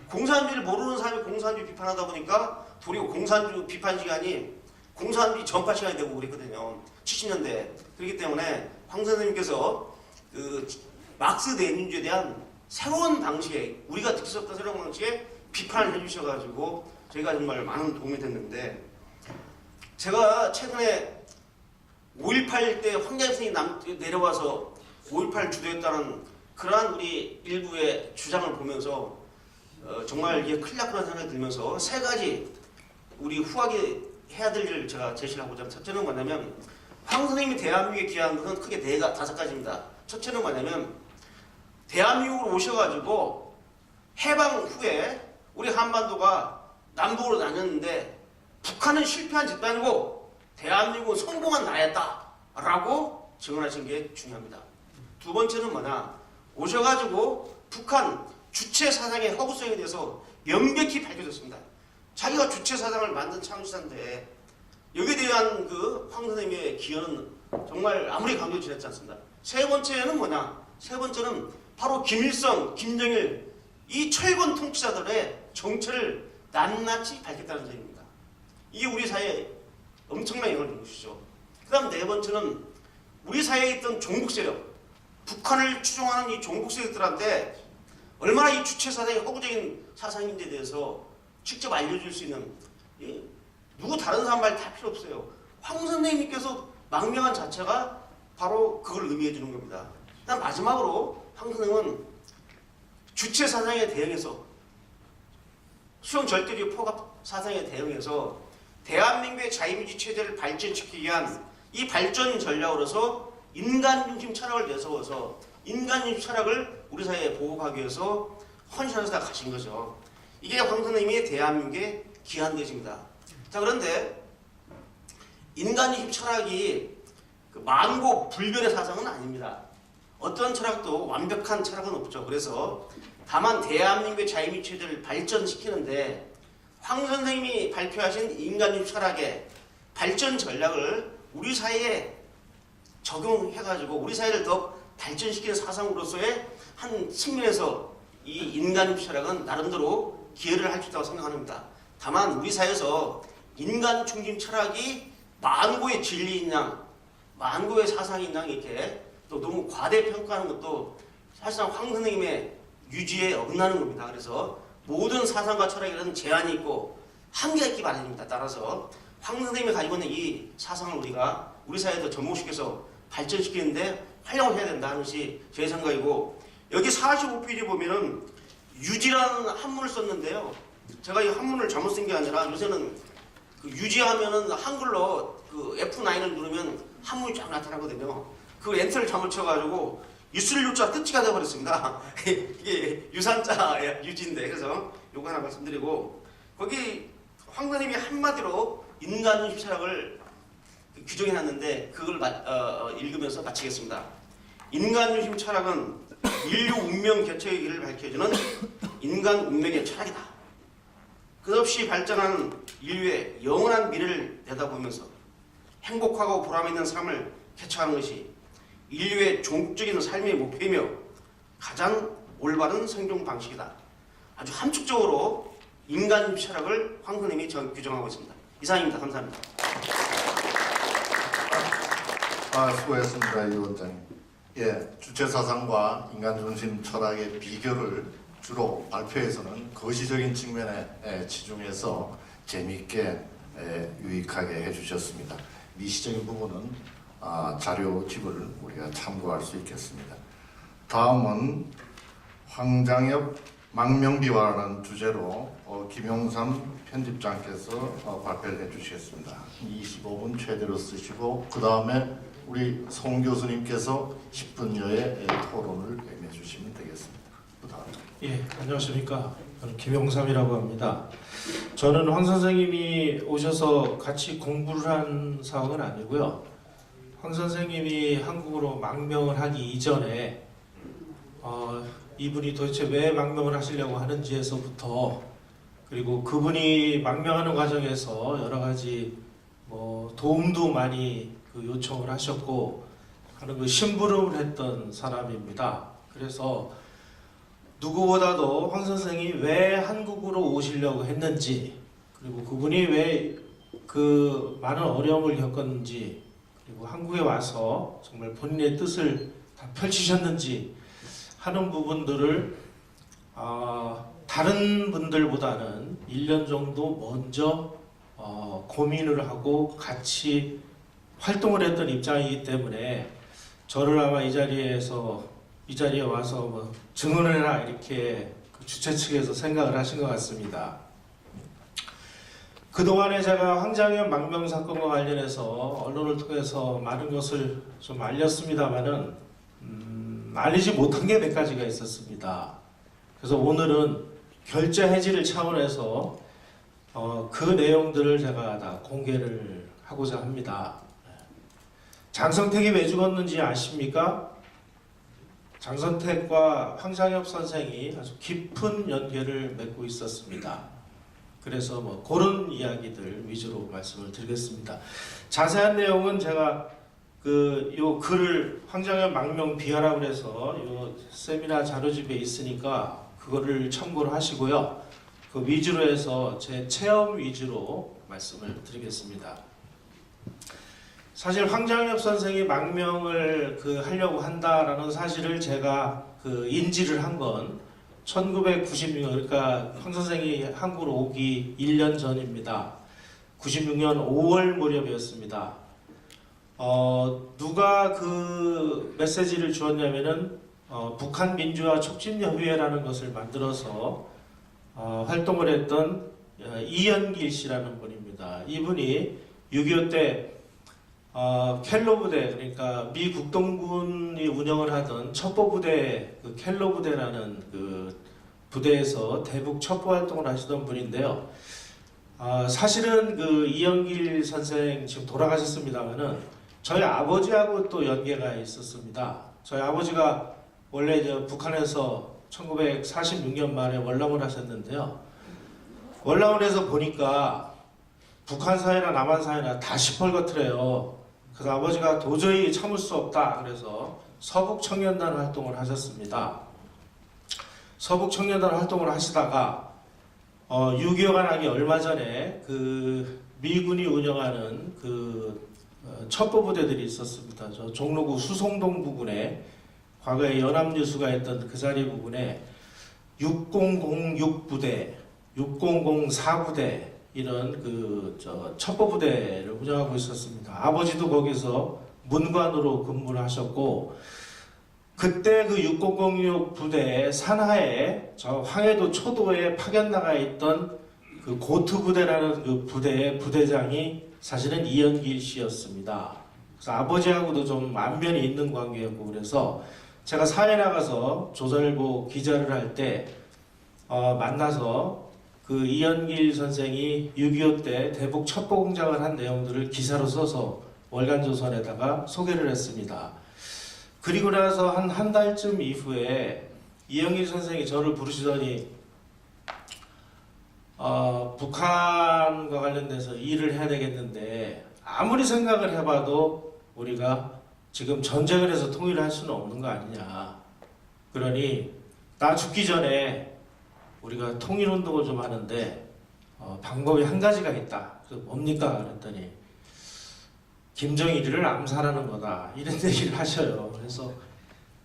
공산주의를 모르는 사람이 공산주의 비판하다 보니까 도리어 공산주의 비판 시간이 공산주의 전파 시간이 되고 그랬거든요. 70년대. 그렇기 때문에 황 선생님께서 그 막스 레닌주의에 대한 새로운 방식의 우리가 듣기 수 없던 새로운 방식의 비판을 해주셔가지고 저희가 정말 많은 도움이 됐는데 제가 최근에 5.18 때 황교안 선생님이 내려와서 5.18 주도했다는 그러한 우리 일부의 주장을 보면서 정말 이게 큰일 났구나 생각이 들면서 세 가지 우리 후하게 해야 될 일을 제가 제시를 하고자 합니다. 첫째는 뭐냐면 황 선생님이 대한민국에 귀한 것은 크게 다섯 가지입니다. 첫째는 뭐냐면 대한민국으로 오셔가지고 해방 후에 우리 한반도가 남북으로 나뉘었는데 북한은 실패한 집단이고 대한민국은 성공한 나라였다라고 증언하신 게 중요합니다. 두 번째는 뭐냐 오셔가지고 북한 주체 사상의 허구성에 대해서 명백히 밝혀졌습니다. 자기가 주체 사상을 만든 창시자인데 여기에 대한 그 황 선생님의 기여는 정말 아무리 강조 지냈지 않습니다. 세 번째는 뭐냐? 세 번째는 바로 김일성, 김정일 이 철권 통치자들의 정체를 낱낱이 밝혔다는 점입니다. 이게 우리 사회에 엄청난 영향을 준 것이죠. 그 다음 네 번째는 우리 사회에 있던 종북 세력, 북한을 추종하는 이 종북 세력들한테 얼마나 이 주체 사상이 허구적인 사상인지에 대해서 직접 알려줄 수 있는 누구 다른 사람 말 다 필요 없어요. 황 선생님께서 망명한 자체가 바로 그걸 의미해 주는 겁니다. 그다음 마지막으로 황 선생님은 주체 사상에 대응해서 수용 절대주의 포갑 사상에 대응해서 대한민국의 자유민주 체제를 발전시키기 위한 이 발전 전략으로서 인간 중심 철학을 내세워서 인간 중심 철학을 우리 사회에 보호하기 위해서 헌신하시다 가신 거죠. 이게 황 선생님이 대한민국에 귀한 것입니다. 자, 그런데 인간 중심 철학이 그 만고 불변의 사상은 아닙니다. 어떤 철학도 완벽한 철학은 없죠. 그래서 다만 대한민국의 자유민주 체제를 발전시키는데 황 선생님이 발표하신 인간주의 철학의 발전 전략을 우리 사회에 적용해가지고 우리 사회를 더 발전시키는 사상으로서의 한 측면에서 이 인간주의 철학은 나름대로 기여를 할 수 있다고 생각합니다. 다만 우리 사회에서 인간 중심 철학이 만고의 진리인 양, 만고의 사상인 양 이렇게 또 너무 과대평가하는 것도 사실상 황 선생님의 유지에 어긋나는 겁니다. 그래서 모든 사상과 철학에는 제한이 있고 한계가 있기 마련입니다. 따라서 황 선생님이 가지고 있는 이 사상을 우리가 우리 사회에 더 접목시켜서 발전시키는데 활용을 해야 된다는 것이 제 생각이고 여기 45페이지 보면은 유지라는 한문을 썼는데요. 제가 이 한문을 잘못 쓴 게 아니라 요새는 그 유지하면은 한글로 그 F9을 누르면 한문이 쫙 나타나거든요. 그 엔터를 잘못 쳐가지고 유술 유자 뜻지가 되어버렸습니다. 이게 유산자 유지인데 그래서 요거 하나 말씀드리고 거기 황 선생님이 한마디로 인간중심 철학을 규정해놨는데 그걸 읽으면서 마치겠습니다. 인간중심 철학은 인류 운명 개척의 길을 밝혀주는 인간 운명의 철학이다. 끝없이 발전하는 인류의 영원한 미래를 내다보면서 행복하고 보람 있는 삶을 개척하는 것이 인류의 종적인 삶의 목표이며 가장 올바른 생존 방식이다. 아주 함축적으로 인간 철학을 황 선생님이 규정하고 있습니다. 이상입니다. 감사합니다. 수고했습니다, 이 원장님. 예, 주체 사상과 인간 중심 철학의 비교를 주로 발표에서는 거시적인 측면에 치중해서 재미있게 유익하게 해주셨습니다. 미시적인 부분은 자료집을 우리가 참고할 수 있겠습니다. 다음은 황장엽 망명비화라는 주제로 김용삼 편집장께서 발표를 해주시겠습니다. 25분 최대로 쓰시고 그 다음에 우리 송 교수님께서 10분여의 토론을 임해주시면 되겠습니다. 부탁합니다. 예, 안녕하십니까. 저는 김용삼이라고 합니다. 저는 황 선생님이 오셔서 같이 공부를 한 사항은 아니고요. 황 선생님이 한국으로 망명을 하기 이전에 이분이 도대체 왜 망명을 하시려고 하는지에서부터, 그리고 그분이 망명하는 과정에서 여러 가지 도움도 많이 요청을 하셨고 하는 심부름을 했던 사람입니다. 그래서 누구보다도 황 선생이 왜 한국으로 오시려고 했는지, 그리고 그분이 왜 그 많은 어려움을 겪었는지, 그리고 한국에 와서 정말 본인의 뜻을 다 펼치셨는지 하는 부분들을 다른 분들보다는 1년 정도 먼저 고민을 하고 같이 활동을 했던 입장이기 때문에 저를 아마 이 자리에 와서 증언을 해라 이렇게 주최 측에서 생각을 하신 것 같습니다. 그동안에 제가 황장엽 망명 사건과 관련해서 언론을 통해서 많은 것을 좀 알렸습니다만은 알리지 못한 게 몇 가지가 있었습니다. 그래서 오늘은 결제 해지를 차원해서 그 내용들을 제가 다 공개를 하고자 합니다. 장성택이 왜 죽었는지 아십니까? 장성택과 황장엽 선생이 아주 깊은 연계를 맺고 있었습니다. 그래서 그런 이야기들 위주로 말씀을 드리겠습니다. 자세한 내용은 제가 요 글을 황장엽 망명 비하라고 해서 요 세미나 자료집에 있으니까 그거를 참고를 하시고요. 그 위주로 해서 제 체험 위주로 말씀을 드리겠습니다. 사실 황장엽 선생이 망명을 하려고 한다라는 사실을 제가 인지를 한 건 1996년, 그러니까 황 선생이 한국으로 오기 1년 전입니다. 96년 5월 무렵이었습니다. 누가 그 메시지를 주었냐면은 북한 민주화 촉진협의회라는 것을 만들어서 활동을 했던 이연길 씨라는 분입니다. 이분이 6.25 때 켈로 부대, 그러니까 미 국동군이 운영을 하던 첩보부대, 켈로 부대라는 부대에서 대북 첩보 활동을 하시던 분인데요. 사실은 이연길 선생 지금 돌아가셨습니다만은 저희 아버지하고 또 연계가 있었습니다. 저희 아버지가 원래 북한에서 1946년 말에 월남을 하셨는데요. 월남을 해서 보니까 북한 사회나 남한 사회나 다 시뻘겋더래요. 그래서 아버지가 도저히 참을 수 없다 그래서 서북 청년단 활동을 하셨습니다. 서북 청년단 활동을 하시다가 6.25가 나기 얼마 전에 미군이 운영하는 첩보부대들이 있었습니다. 저 종로구 수송동 부근에 과거에 연합뉴스가 했던 그 자리 부근에 6006부대, 6004부대 이런 첩보부대를 운영하고 있었습니다. 아버지도 거기서 문관으로 근무를 하셨고, 그때 6006 부대의 산하에 저 황해도 초도에 파견 나가 있던 고트 부대라는 부대의 부대장이 사실은 이연길 씨였습니다. 그래서 아버지하고도 좀 안면이 있는 관계였고, 그래서 제가 사회 나가서 조선일보 기자를 할 때 만나서 이연길 선생이 6.25 때 대북 첩보 공작을 한 내용들을 기사로 써서 월간조선에다가 소개를 했습니다. 그리고 나서 한 달쯤 이후에 이연길 선생이 저를 부르시더니 북한과 관련돼서 일을 해야 되겠는데 아무리 생각을 해봐도 우리가 지금 전쟁을 해서 통일을 할 수는 없는 거 아니냐. 그러니 나 죽기 전에 우리가 통일운동을 좀 하는데 방법이 한 가지가 있다. 그래서 뭡니까? 그랬더니 김정일이를 암살하는 거다. 이런 얘기를 하셔요. 그래서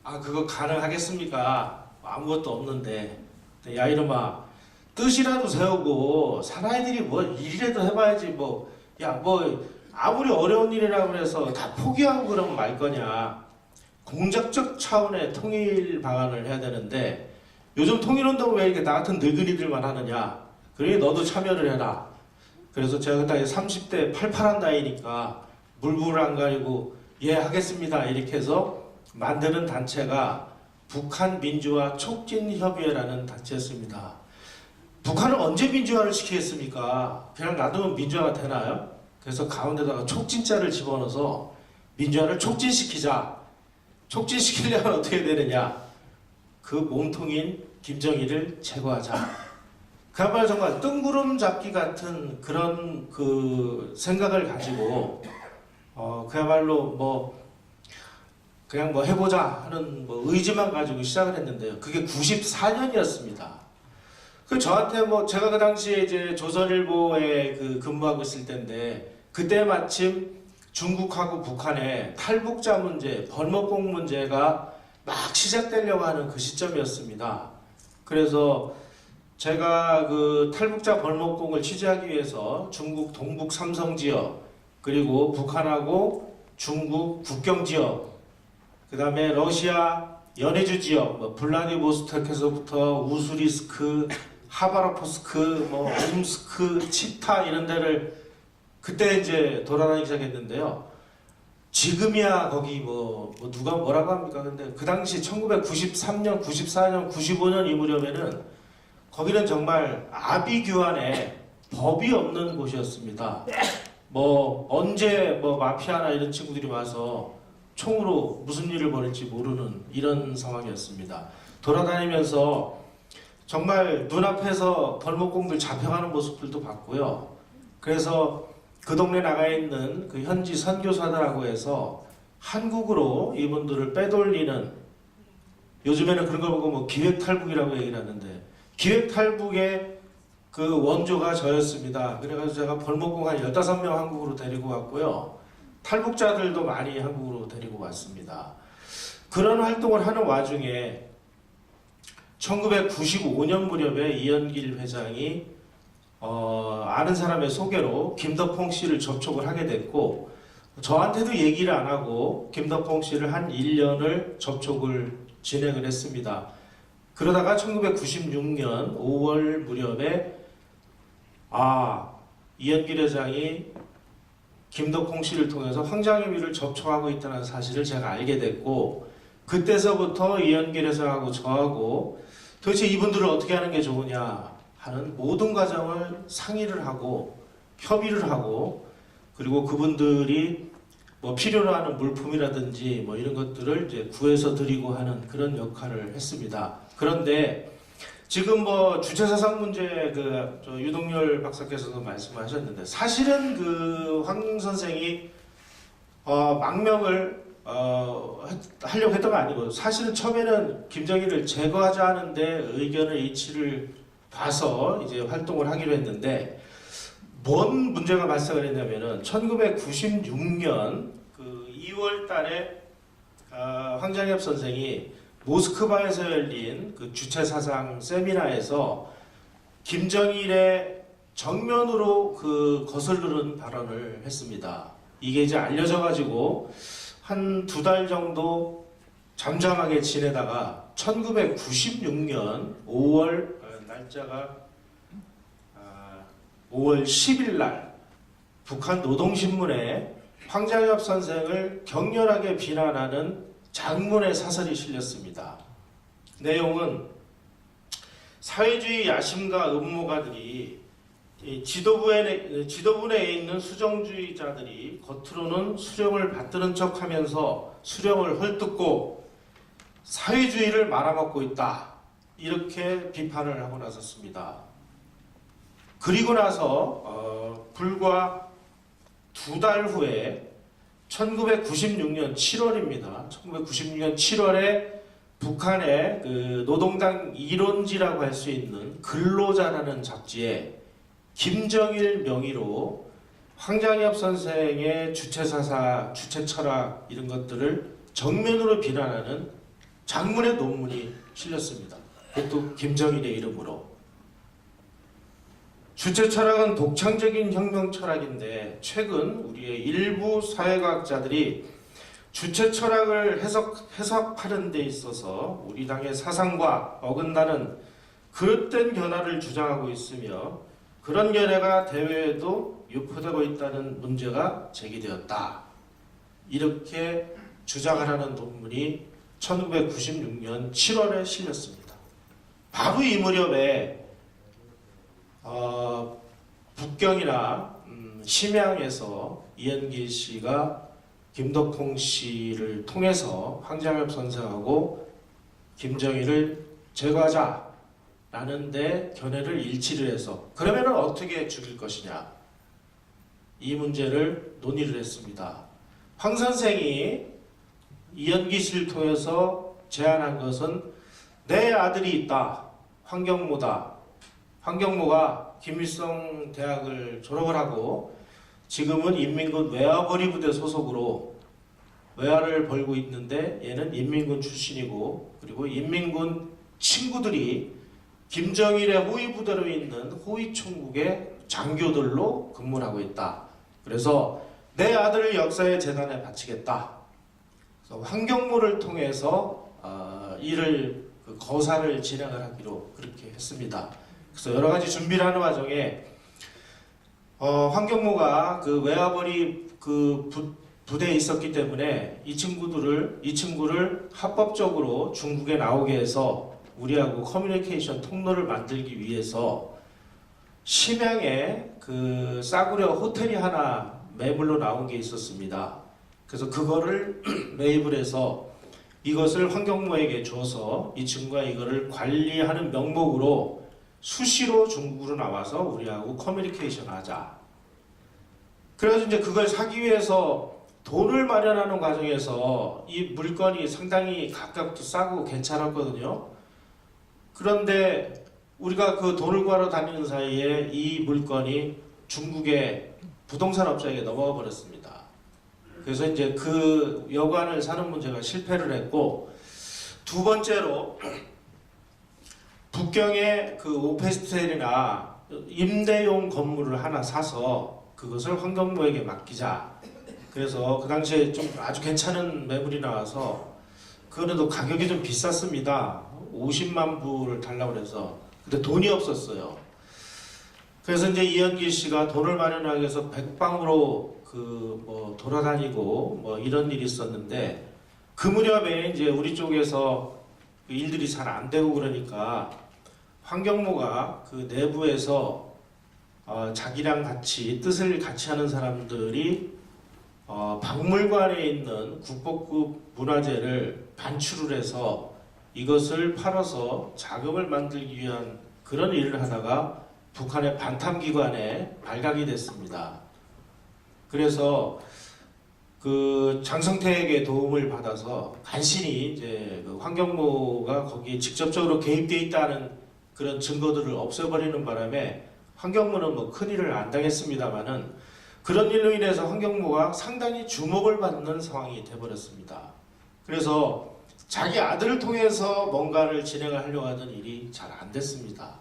아 그거 가능하겠습니까? 아무것도 없는데. 야 이놈아 뜻이라도 세우고 사나이들이 뭐 일이라도 해봐야지 뭐. 야 뭐 아무리 어려운 일이라고 해서 다 포기하고 그러면 말 거냐. 공작적 차원의 통일 방안을 해야 되는데 요즘 통일운동은 왜 이렇게 나 같은 늙은이들만 하느냐. 그러니 너도 참여를 해라. 그래서 제가 그때 30대 팔팔한 나이니까 물불을 안 가리고 예 하겠습니다 이렇게 해서 만드는 단체가 북한 민주화 촉진협의회라는 단체였습니다. 북한을 언제 민주화를 시키겠습니까? 그냥 놔두면 민주화가 되나요? 그래서 가운데다가 촉진자를 집어넣어서 민주화를 촉진시키자. 촉진시키려면 어떻게 되느냐? 그 몸통인 김정일을 제거하자. 그야말로 정말 뜬구름 잡기 같은 그런 그 생각을 가지고 그야말로 뭐 그냥 뭐 해보자 하는 뭐 의지만 가지고 시작을 했는데요. 그게 94년이었습니다. 그 저한테 뭐 제가 그 당시에 이제 조선일보에 그 근무하고 있을 때인데 그때 마침 중국하고 북한의 탈북자 문제, 벌목공 문제가 막 시작되려고 하는 그 시점이었습니다. 그래서 제가 그 탈북자 벌목공을 취재하기 위해서 중국 동북 삼성 지역 그리고 북한하고 중국 국경 지역 그 다음에 러시아 연해주 지역 뭐 블라디보스토크에서부터 우수리스크 하바로포스크 뭐 옴스크 치타 이런 데를 그때 이제 돌아다니기 시작했는데요. 지금이야 거기 뭐 누가 뭐라고 합니까? 근데 그 당시 1993년, 94년, 95년 이 무렵에는 거기는 정말 아비규환에 법이 없는 곳이었습니다. 뭐 언제 뭐 마피아나 이런 친구들이 와서 총으로 무슨 일을 벌일지 모르는 이런 상황이었습니다. 돌아다니면서 정말 눈앞에서 벌목공들 잡혀가는 모습들도 봤고요. 그래서 그 동네 나가 있는 그 현지 선교사들하고 해서 한국으로 이분들을 빼돌리는 요즘에는 그런 걸 보고 뭐 기획탈북이라고 얘기를 하는데 기획탈북의 그 원조가 저였습니다. 그래가지고 제가 벌목공 한 15명 한국으로 데리고 왔고요. 탈북자들도 많이 한국으로 데리고 왔습니다. 그런 활동을 하는 와중에 1995년 무렵에 이현길 회장이 아는 사람의 소개로 김덕봉 씨를 접촉을 하게 됐고 저한테도 얘기를 안 하고 김덕봉 씨를 한 1년을 접촉을 진행을 했습니다. 그러다가 1996년 5월 무렵에 이현길 회장이 김덕봉 씨를 통해서 황장유비를 접촉하고 있다는 사실을 제가 알게 됐고 그때서부터 이현길 회장하고 저하고 도대체 이분들을 어떻게 하는 게 좋으냐 하는 모든 과정을 상의를 하고 협의를 하고 그리고 그분들이 뭐 필요로 하는 물품이라든지 뭐 이런 것들을 이제 구해서 드리고 하는 그런 역할을 했습니다. 그런데 지금 뭐 주체사상 문제 저 유동열 박사께서도 말씀하셨는데 사실은 그 황 선생이 망명을 하려고 했던 거 아니고 사실은 처음에는 김정일을 제거하자 하는데 의견을 이치를 봐서 이제 활동을 하기로 했는데 뭔 문제가 발생을 했냐면은 1996년 그 2월 달에 황장엽 선생이 모스크바에서 열린 그 주체사상 세미나에서 김정일의 정면으로 그 거슬르는 발언을 했습니다. 이게 이제 알려져가지고 한 2달 정도 잠잠하게 지내다가 1996년 5월 날짜가 5월 10일 날 북한 노동신문에 황장엽 선생을 격렬하게 비난하는 장문의 사설이 실렸습니다. 내용은 사회주의 야심가 음모가들이 지도부 내에 있는 수정주의자들이 겉으로는 수령을 받드는 척하면서 수령을 헐뜯고 사회주의를 말아먹고 있다. 이렇게 비판을 하고 나섰습니다. 그리고 나서 불과 2달 후에 1996년 7월입니다. 1996년 7월에 북한의 그 노동당 이론지라고 할 수 있는 근로자라는 잡지에 김정일 명의로 황장엽 선생의 주체사상, 주체철학 이런 것들을 정면으로 비난하는 장문의 논문이 실렸습니다. 그것도 김정일의 이름으로. 주체 철학은 독창적인 혁명 철학인데 최근 우리의 일부 사회과학자들이 주체 철학을 해석하는 데 있어서 우리 당의 사상과 어긋나는 그릇된 견해를 주장하고 있으며 그런 견해가 대외에도 유포되고 있다는 문제가 제기되었다. 이렇게 주장을 하는 논문이 1996년 7월에 실렸습니다. 바로 이 무렵에 북경이나 심양에서 이현길 씨가 김덕홍 씨를 통해서 황장엽 선생하고 김정일을 제거하자라는 데 견해를 일치를 해서 그러면 어떻게 죽일 것이냐 이 문제를 논의를 했습니다. 황 선생이 이현기 씨를 통해서 제안한 것은 내 아들이 있다. 황경모다. 황경모가 김일성 대학을 졸업을 하고 지금은 인민군 외화벌이 부대 소속으로 외화를 벌고 있는데 얘는 인민군 출신이고 그리고 인민군 친구들이 김정일의 호위 부대로 있는 호위총국의 장교들로 근무를 하고 있다. 그래서 내 아들을 역사의 재단에 바치겠다. 그래서 황경모를 통해서 이를 거사를 진행을 하기로 그렇게 했습니다. 그래서 여러 가지 준비를 하는 과정에 황경모가 그 외화벌이 그 부대에 있었기 때문에 이 친구를 합법적으로 중국에 나오게 해서 우리하고 커뮤니케이션 통로를 만들기 위해서 심양에 그 싸구려 호텔이 하나 매물로 나온 게 있었습니다. 그래서 그거를 매입을 해서 이것을 황경모에게 줘서 이 친구가 이거를 관리하는 명목으로 수시로 중국으로 나와서 우리하고 커뮤니케이션 하자. 그래서 이제 그걸 사기 위해서 돈을 마련하는 과정에서 이 물건이 상당히 가격도 싸고 괜찮았거든요. 그런데 우리가 그 돈을 구하러 다니는 사이에 이 물건이 중국의 부동산 업자에게 넘어가 버렸습니다. 그래서 이제 그 여관을 사는 문제가 실패를 했고 두 번째로 북경의 그 오페스텔이나 임대용 건물을 하나 사서 그것을 황경모에게 맡기자. 그래서 그 당시에 좀 아주 괜찮은 매물이 나와서 그거는 가격이 좀 비쌌습니다. 50만 불을 달라고 해서 근데 돈이 없었어요. 그래서 이제 이현길 씨가 돈을 마련하기 위해서 백방으로 돌아다니고 이런 일이 있었는데 그 무렵에 이제 우리 쪽에서 일들이 잘 안 되고 그러니까 황경모가 그 내부에서 자기랑 같이 뜻을 같이 하는 사람들이 박물관에 있는 국보급 문화재를 반출을 해서 이것을 팔아서 자금을 만들기 위한 그런 일을 하다가 북한의 반탐기관에 발각이 됐습니다. 그래서 그 장성택의 도움을 받아서 간신히 이제 그 황경모가 거기에 직접적으로 개입되어 있다는 그런 증거들을 없애버리는 바람에 황경모는 큰일을 안 당했습니다만은 그런 일로 인해서 황경모가 상당히 주목을 받는 상황이 돼버렸습니다. 그래서 자기 아들을 통해서 뭔가를 진행을 하려고 하던 일이 잘 안 됐습니다.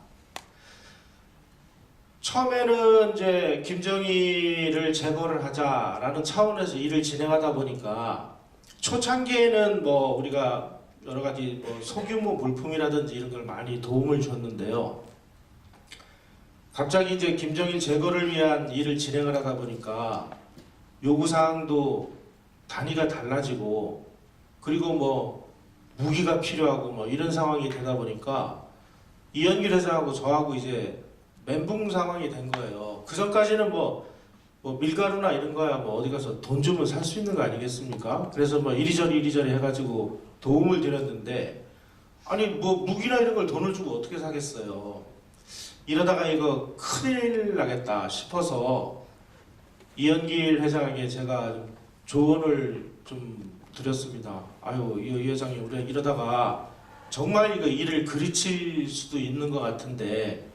처음에는 이제 김정일을 제거를 하자라는 차원에서 일을 진행하다 보니까 초창기에는 우리가 여러 가지 소규모 물품이라든지 이런 걸 많이 도움을 줬는데요. 갑자기 이제 김정일 제거를 위한 일을 진행을 하다 보니까 요구사항도 단위가 달라지고 그리고 무기가 필요하고 이런 상황이 되다 보니까 이현길 회장하고 저하고 이제 멘붕 상황이 된 거예요. 그 전까지는 밀가루나 이런 거야 어디 가서 돈 주면 살 수 있는 거 아니겠습니까? 그래서 이리저리 해가지고 도움을 드렸는데 아니 무기나 이런 걸 돈을 주고 어떻게 사겠어요. 이러다가 이거 큰일 나겠다 싶어서 이현길 회장에게 제가 조언을 좀 드렸습니다. 이 회장님 우리가 이러다가 정말 이거 일을 그르칠 수도 있는 것 같은데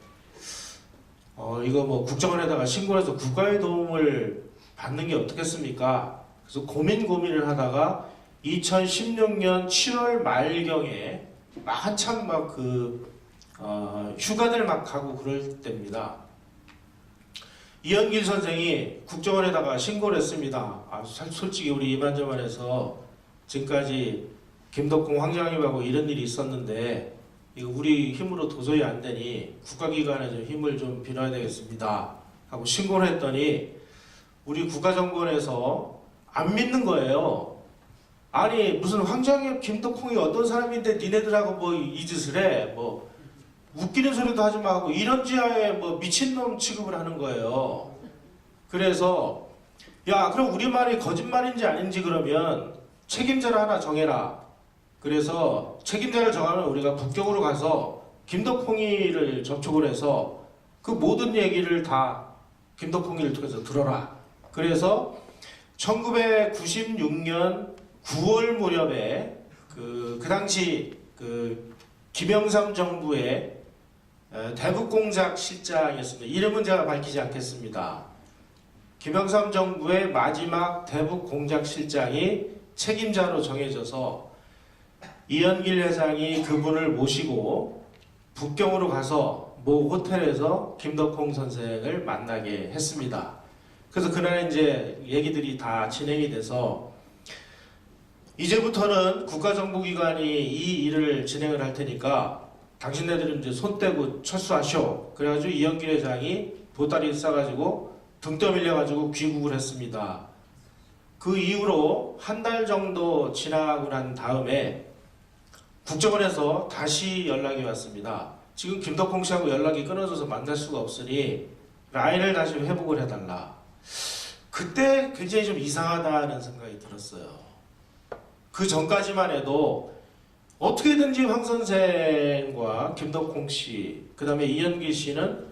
이거 국정원에다가 신고를 해서 국가의 도움을 받는 게 어떻겠습니까? 그래서 고민을 하다가 2016년 7월 말경에 한참 막 휴가들 막 가고 그럴 때입니다. 이현길 선생이 국정원에다가 신고를 했습니다. 솔직히 우리 이만저만해서 지금까지 김덕공 황장님하고 이런 일이 있었는데 이거 우리 힘으로 도저히 안 되니 국가기관에 좀 힘을 좀 빌어야 되겠습니다 하고 신고를 했더니 우리 국가정보원에서 안 믿는 거예요. 아니 무슨 황장엽 김덕홍이 어떤 사람인데 니네들하고 뭐 이 짓을 해, 뭐 웃기는 소리도 하지 마고 이런 지하에 뭐 미친놈 취급을 하는 거예요. 그래서 야 그럼 우리 말이 거짓말인지 아닌지 그러면 책임자를 하나 정해라. 그래서 책임자를 정하면 우리가 북경으로 가서 김덕홍이를 접촉을 해서 그 모든 얘기를 다 김덕홍이를 통해서 들어라. 그래서 1996년 9월 무렵에 그 당시 김영삼 정부의 대북공작 실장이었습니다. 이름은 제가 밝히지 않겠습니다. 김영삼 정부의 마지막 대북공작 실장이 책임자로 정해져서 이현길 회장이 그분을 모시고 북경으로 가서 모 호텔에서 김덕홍 선생을 만나게 했습니다. 그래서 그날 이제 얘기들이 다 진행이 돼서 이제부터는 국가정보기관이 이 일을 진행을 할 테니까 당신네들은 이제 손 떼고 철수하쇼. 그래가지고 이현길 회장이 보따리 싸가지고 등 떠밀려가지고 귀국을 했습니다. 그 이후로 한 달 정도 지나고 난 다음에 국정원에서 다시 연락이 왔습니다. 지금 김덕홍 씨하고 연락이 끊어져서 만날 수가 없으니 라인을 다시 회복을 해달라. 그때 굉장히 좀 이상하다는 생각이 들었어요. 그 전까지만 해도 어떻게든지 황 선생과 김덕홍 씨, 그 다음에 이현길 씨는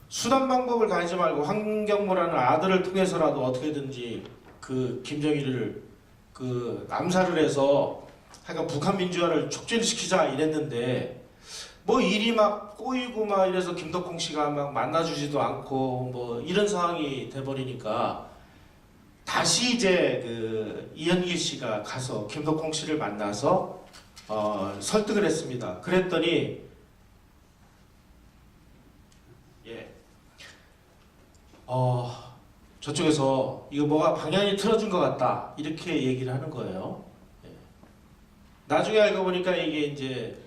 수단 방법을 가리지 말고 황경무라는 아들을 통해서라도 어떻게든지 그 김정일을 암살을 해서 하여간 북한 민주화를 촉진시키자 이랬는데 뭐 일이 막 꼬이고 막 이래서 김덕홍 씨가 막 만나주지도 않고 뭐 이런 상황이 돼버리니까 다시 이제 이현길 씨가 가서 김덕홍 씨를 만나서 설득을 했습니다. 그랬더니 저쪽에서 이거 뭐가 방향이 틀어진 것 같다 이렇게 얘기를 하는 거예요. 나중에 알고 보니까 이게 이제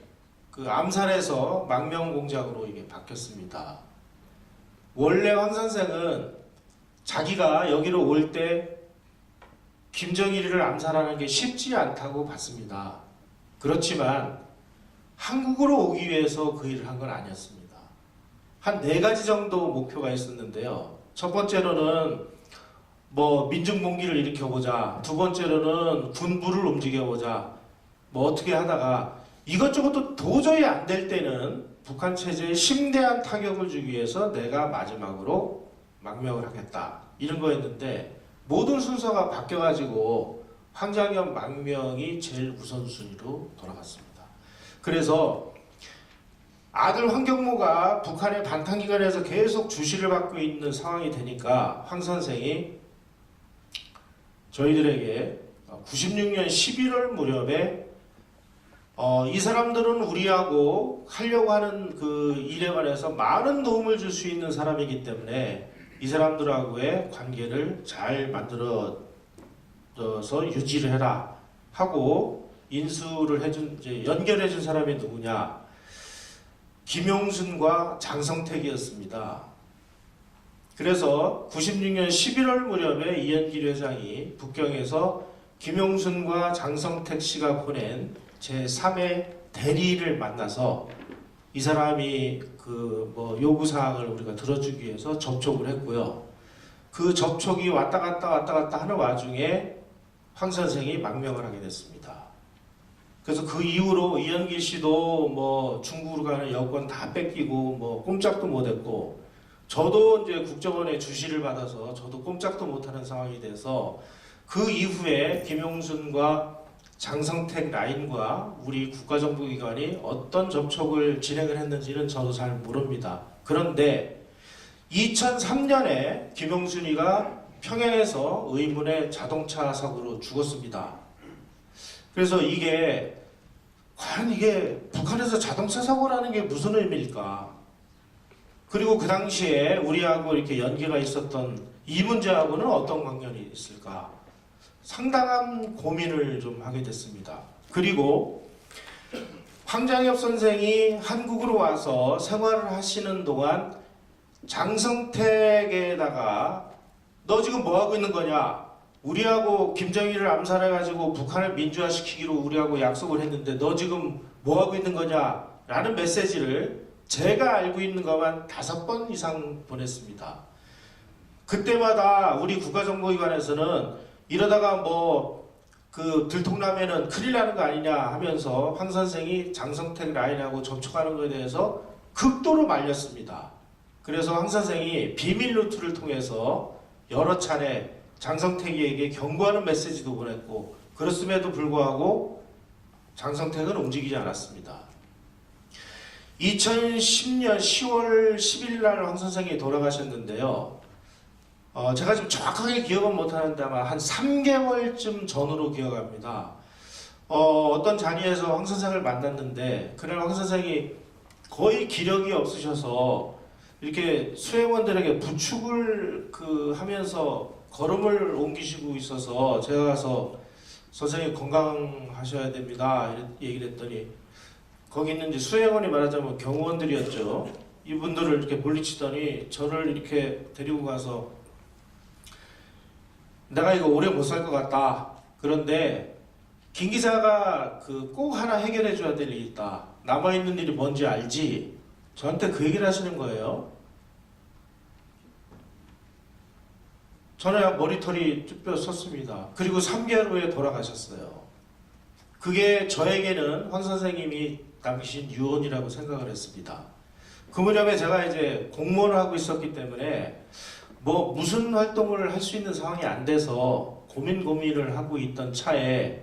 그 암살에서 망명 공작으로 이게 바뀌었습니다. 원래 황 선생은 자기가 여기로 올 때 김정일을 암살하는 게 쉽지 않다고 봤습니다. 그렇지만 한국으로 오기 위해서 그 일을 한 건 아니었습니다. 한 4가지 정도 목표가 있었는데요. 첫 번째로는 뭐 민중봉기를 일으켜보자. 두 번째로는 군부를 움직여보자. 뭐 어떻게 하다가 이것저것도 도저히 안 될 때는 북한 체제에 심대한 타격을 주기 위해서 내가 마지막으로 망명을 하겠다. 이런 거였는데 모든 순서가 바뀌어가지고 황장엽 망명이 제일 우선순위로 돌아갔습니다. 그래서 아들 황경무가 북한의 반탄기관에서 계속 주시를 받고 있는 상황이 되니까 황 선생이 저희들에게 96년 11월 무렵에 이 사람들은 우리하고 하려고 하는 그 일에 관해서 많은 도움을 줄 수 있는 사람이기 때문에 이 사람들하고의 관계를 잘 만들어서 유지를 해라 하고 인수를 해준, 이제 연결해준 사람이 누구냐? 김용순과 장성택이었습니다. 그래서 96년 11월 무렵에 이현길 회장이 북경에서 김용순과 장성택 씨가 보낸 제3의 대리를 만나서 이 사람이 뭐 요구사항을 우리가 들어주기 위해서 접촉을 했고요. 그 접촉이 왔다 갔다 하는 와중에 황 선생이 망명을 하게 됐습니다. 그래서 그 이후로 이현길 씨도 뭐 중국으로 가는 여권 다 뺏기고 뭐 꼼짝도 못했고 저도 이제 국정원의 주시를 받아서 저도 꼼짝도 못하는 상황이 돼서 그 이후에 김용순과 장성택 라인과 우리 국가정보기관이 어떤 접촉을 진행을 했는지는 저도 잘 모릅니다. 그런데 2003년에 김용순이가 평양에서 의문의 자동차 사고로 죽었습니다. 그래서 이게 과연 이게 북한에서 자동차 사고라는 게 무슨 의미일까? 그리고 그 당시에 우리하고 이렇게 연계가 있었던 이 문제하고는 어떤 관련이 있을까? 상당한 고민을 좀 하게 됐습니다. 그리고 황장엽 선생이 한국으로 와서 생활을 하시는 동안 장성택에다가 너 지금 뭐 하고 있는 거냐? 우리하고 김정일을 암살해가지고 북한을 민주화시키기로 우리하고 약속을 했는데 너 지금 뭐 하고 있는 거냐? 라는 메시지를 제가 알고 있는 것만 5번 이상 보냈습니다. 그때마다 우리 국가정보기관에서는 이러다가 뭐 그 들통나면은 큰일 나는 거 아니냐 하면서 황 선생이 장성택 라인하고 접촉하는 것에 대해서 극도로 말렸습니다. 그래서 황 선생이 비밀 루트를 통해서 여러 차례 장성택에게 경고하는 메시지도 보냈고 그렇음에도 불구하고 장성택은 움직이지 않았습니다. 2010년 10월 11일 날 황 선생이 돌아가셨는데요. 제가 좀 정확하게 기억은 못하는데 아마 한 3개월쯤 전으로 기억합니다. 어떤 자리에서 황 선생을 만났는데 그날 황 선생이 거의 기력이 없으셔서 이렇게 수행원들에게 부축을 하면서 걸음을 옮기시고 있어서 제가 가서 선생님 건강하셔야 됩니다 이렇게 얘기를 했더니 거기 있는 이제 수행원이 말하자면 경호원들이었죠. 이분들을 이렇게 물리치더니 저를 이렇게 데리고 가서 내가 이거 오래 못 살 것 같다. 그런데 김 기자가 꼭 하나 해결해 줘야 될 일이 있다. 남아있는 일이 뭔지 알지? 저한테 그 얘기를 하시는 거예요. 저는 머리털이 쭈뼛 섰습니다. 그리고 3개월 후에 돌아가셨어요. 그게 저에게는 황 선생님이 당신 유언이라고 생각을 했습니다. 그 무렵에 제가 이제 공무원을 하고 있었기 때문에 뭐 무슨 활동을 할 수 있는 상황이 안 돼서 고민을 하고 있던 차에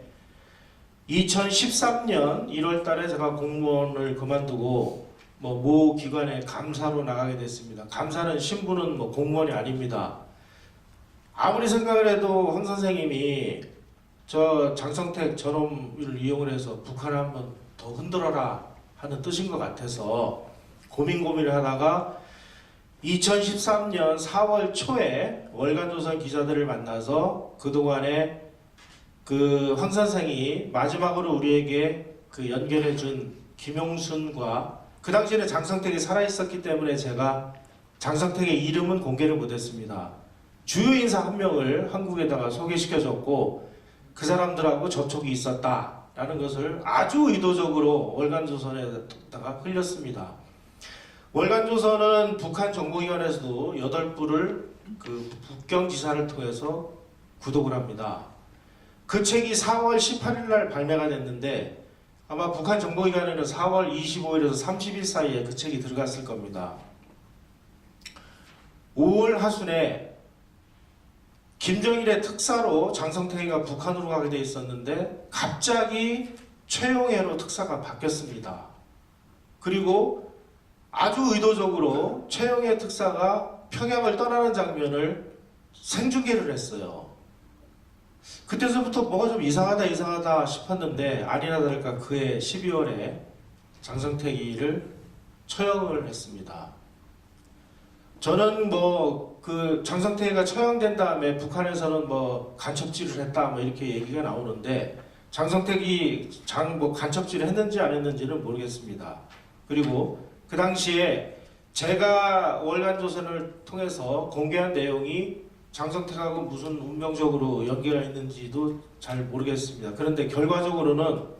2013년 1월 달에 제가 공무원을 그만두고 모 기관에 감사로 나가게 됐습니다. 감사는 신분은 공무원이 아닙니다. 아무리 생각을 해도 황 선생님이 저 장성택 저놈을 이용을 해서 북한을 한번 더 흔들어라 하는 뜻인 것 같아서 고민을 하다가 2013년 4월 초에 월간조선 기자들을 만나서 그동안에 황 선생이 마지막으로 우리에게 연결해준 김용순과 그 당시에는 장성택이 살아있었기 때문에 제가 장성택의 이름은 공개를 못했습니다. 주요 인사 한 명을 한국에다가 소개시켜줬고 그 사람들하고 접촉이 있었다라는 것을 아주 의도적으로 월간조선에다가 흘렸습니다. 월간조선은 북한 정보기관에서도 8부를 북경지사를 통해서 구독을 합니다. 그 책이 4월 18일 날 발매가 됐는데 아마 북한 정보기관에는 4월 25일에서 30일 사이에 그 책이 들어갔을 겁니다. 5월 하순에 김정일의 특사로 장성택이가 북한으로 가게 돼 있었는데 갑자기 최용해로 특사가 바뀌었습니다. 그리고 아주 의도적으로 최용해 특사가 평양을 떠나는 장면을 생중계를 했어요. 그때서부터 뭐가 좀 이상하다 싶었는데 아니나 다를까 그해 12월에 장성택이를 처형을 했습니다. 저는 장성택이가 처형된 다음에 북한에서는 간첩질을 했다 이렇게 얘기가 나오는데 장성택이 간첩질을 했는지 안 했는지는 모르겠습니다. 그리고 그 당시에 제가 월간조선을 통해서 공개한 내용이 장성택하고 무슨 운명적으로 연계가 있는지도 잘 모르겠습니다. 그런데 결과적으로는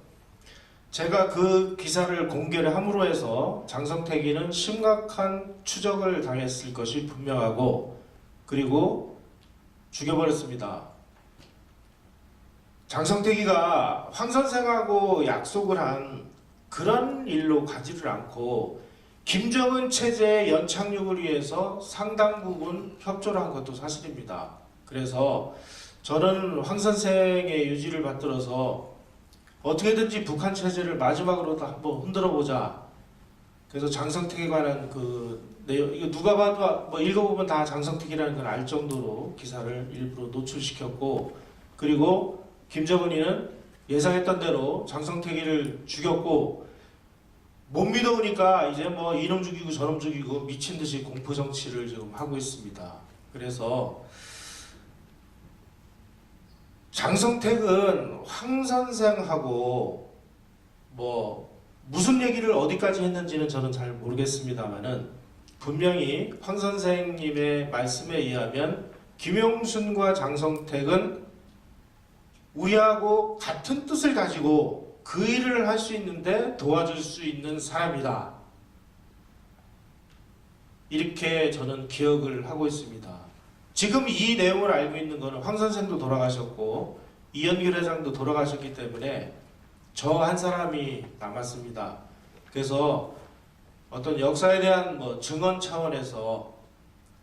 제가 그 기사를 공개를 함으로 해서 장성택이는 심각한 추적을 당했을 것이 분명하고 그리고 죽여버렸습니다. 장성택이가 황 선생하고 약속을 한 그런 일로 가지를 않고 김정은 체제의 연착륙을 위해서 상당 부분 협조를 한 것도 사실입니다. 그래서 저는 황 선생의 유지를 받들어서 어떻게든지 북한 체제를 마지막으로 한번 흔들어보자. 그래서 장성택에 관한 내용, 이거 누가 봐도 읽어보면 다 장성택이라는 걸 알 정도로 기사를 일부러 노출시켰고, 그리고 김정은이는 예상했던 대로 장성택이를 죽였고 못 믿어오니까 이제 뭐 이놈 죽이고 저놈 죽이고 미친 듯이 공포 정치를 지금 하고 있습니다. 그래서 장성택은 황 선생하고 뭐 무슨 얘기를 어디까지 했는지는 저는 잘 모르겠습니다만은 분명히 황 선생님의 말씀에 의하면 김용순과 장성택은 우리하고 같은 뜻을 가지고 그 일을 할 수 있는데 도와줄 수 있는 사람이다. 이렇게 저는 기억을 하고 있습니다. 지금 이 내용을 알고 있는 것은 황 선생도 돌아가셨고 이현길 회장도 돌아가셨기 때문에 저 한 사람이 남았습니다. 그래서 어떤 역사에 대한 뭐 증언 차원에서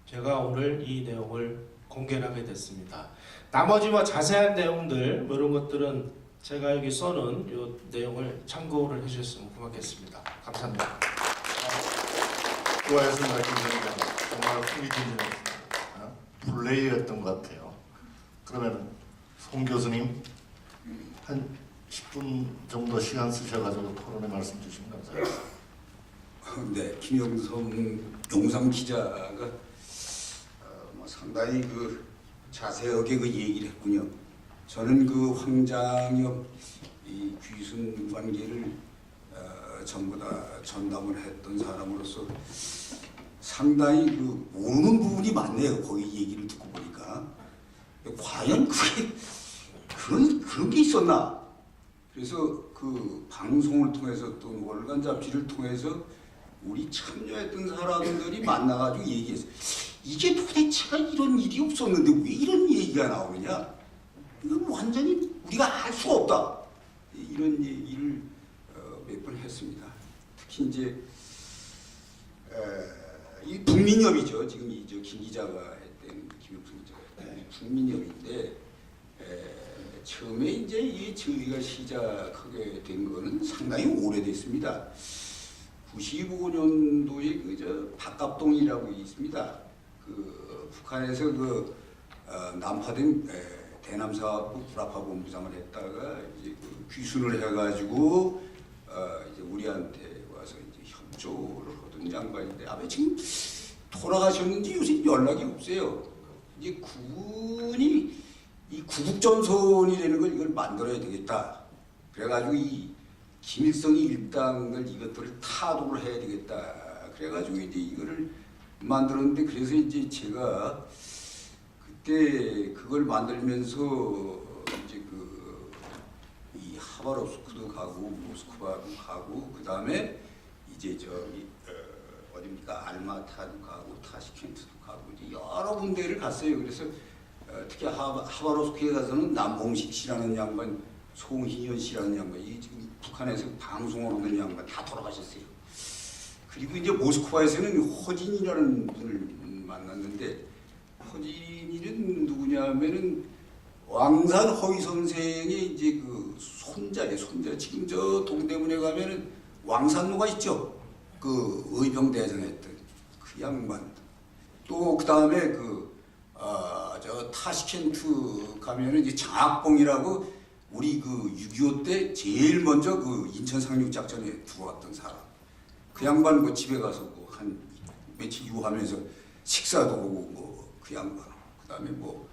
제가 오늘 이 내용을 공개하게 됐습니다. 나머지 뭐 자세한 내용들 뭐 이런 것들은 제가 여기 써놓은 이 내용을 참고를 해주셨으면 고맙겠습니다. 감사합니다. 수고하셨습니다, 김선장. 정말 흥미진진한 플레이였던 것 같아요. 그러면 송 교수님 한 10분 정도 시간 쓰셔가지고 토론에 말씀 주시면 감사하겠습니다. 네, 김영성 용상 기자가 뭐 상당히 그 자세하게 그 얘기를 했군요. 저는 그 황장엽 이 귀순 관계를 전부 다 전담을 했던 사람으로서 상당히 그 모르는 부분이 많네요. 거기 얘기를 듣고 보니까 과연 그게 그런 게 있었나? 그래서 그 방송을 통해서 또 월간 잡지를 통해서 우리 참여했던 사람들이 만나가지고 얘기했어요. 이게 도대체가 이런 일이 없었는데 왜 이런 얘기가 나오느냐? 이건 완전히 우리가 알 수가 없다. 이런 얘기를 몇 번 했습니다. 특히 이제 이 북민협이죠. 지금 이저 김 기자가 했던 김용순 기자가 했던 북민협인데 처음에 이제 이 저희가 시작하게 된 거는 상당히 오래됐습니다. 95년도에 그저 박갑동이라고 있습니다. 그 북한에서 그 남파된 대남사업부 불합화본부장을 했다가 이제 그 귀순을 해가지고 이제 우리한테 와서 이제 협조를 하던 양반인데 아마 지금 돌아가셨는지 요새 연락이 없어요. 이제 군이 이 구국전선이라는 걸 이걸 만들어야 되겠다. 그래가지고 이 김일성이 일당을 이것들을 타도를 해야 되겠다. 그래가지고 이제 이거를 만들었는데 그래서 이제 제가 그때 그걸 만들면서 이제 그 이 하바롭스크도 가고 모스크바도 가고 그 다음에 이제 저기 어딥니까 알마타도 가고 타시켄트도 가고 이제 여러 군데를 갔어요. 그래서 특히 하바롭스크에 가서는 남봉식 씨라는 양반, 송희연 씨라는 양반이 지금 북한에서 방송을 하는 양반 다 돌아가셨어요. 그리고 이제 모스크바에서는 허진이라는 분을 만났는데 허진이는 누구냐면은 왕산 허위 선생의 이제 그 손자예요. 손자. 지금 저 동대문에 가면은 왕산로가 있죠. 그 의병대장 했던 그 양반. 또 그 다음에 저 타시켄트 가면은 이제 장학봉이라고 우리 그 6.25 때 제일 먼저 그 인천 상륙작전에 들어왔던 사람. 그 양반 그 집에 가서 뭐 한 며칠 유하면서 식사도 하고 뭐 그 양반. 그 다음에 뭐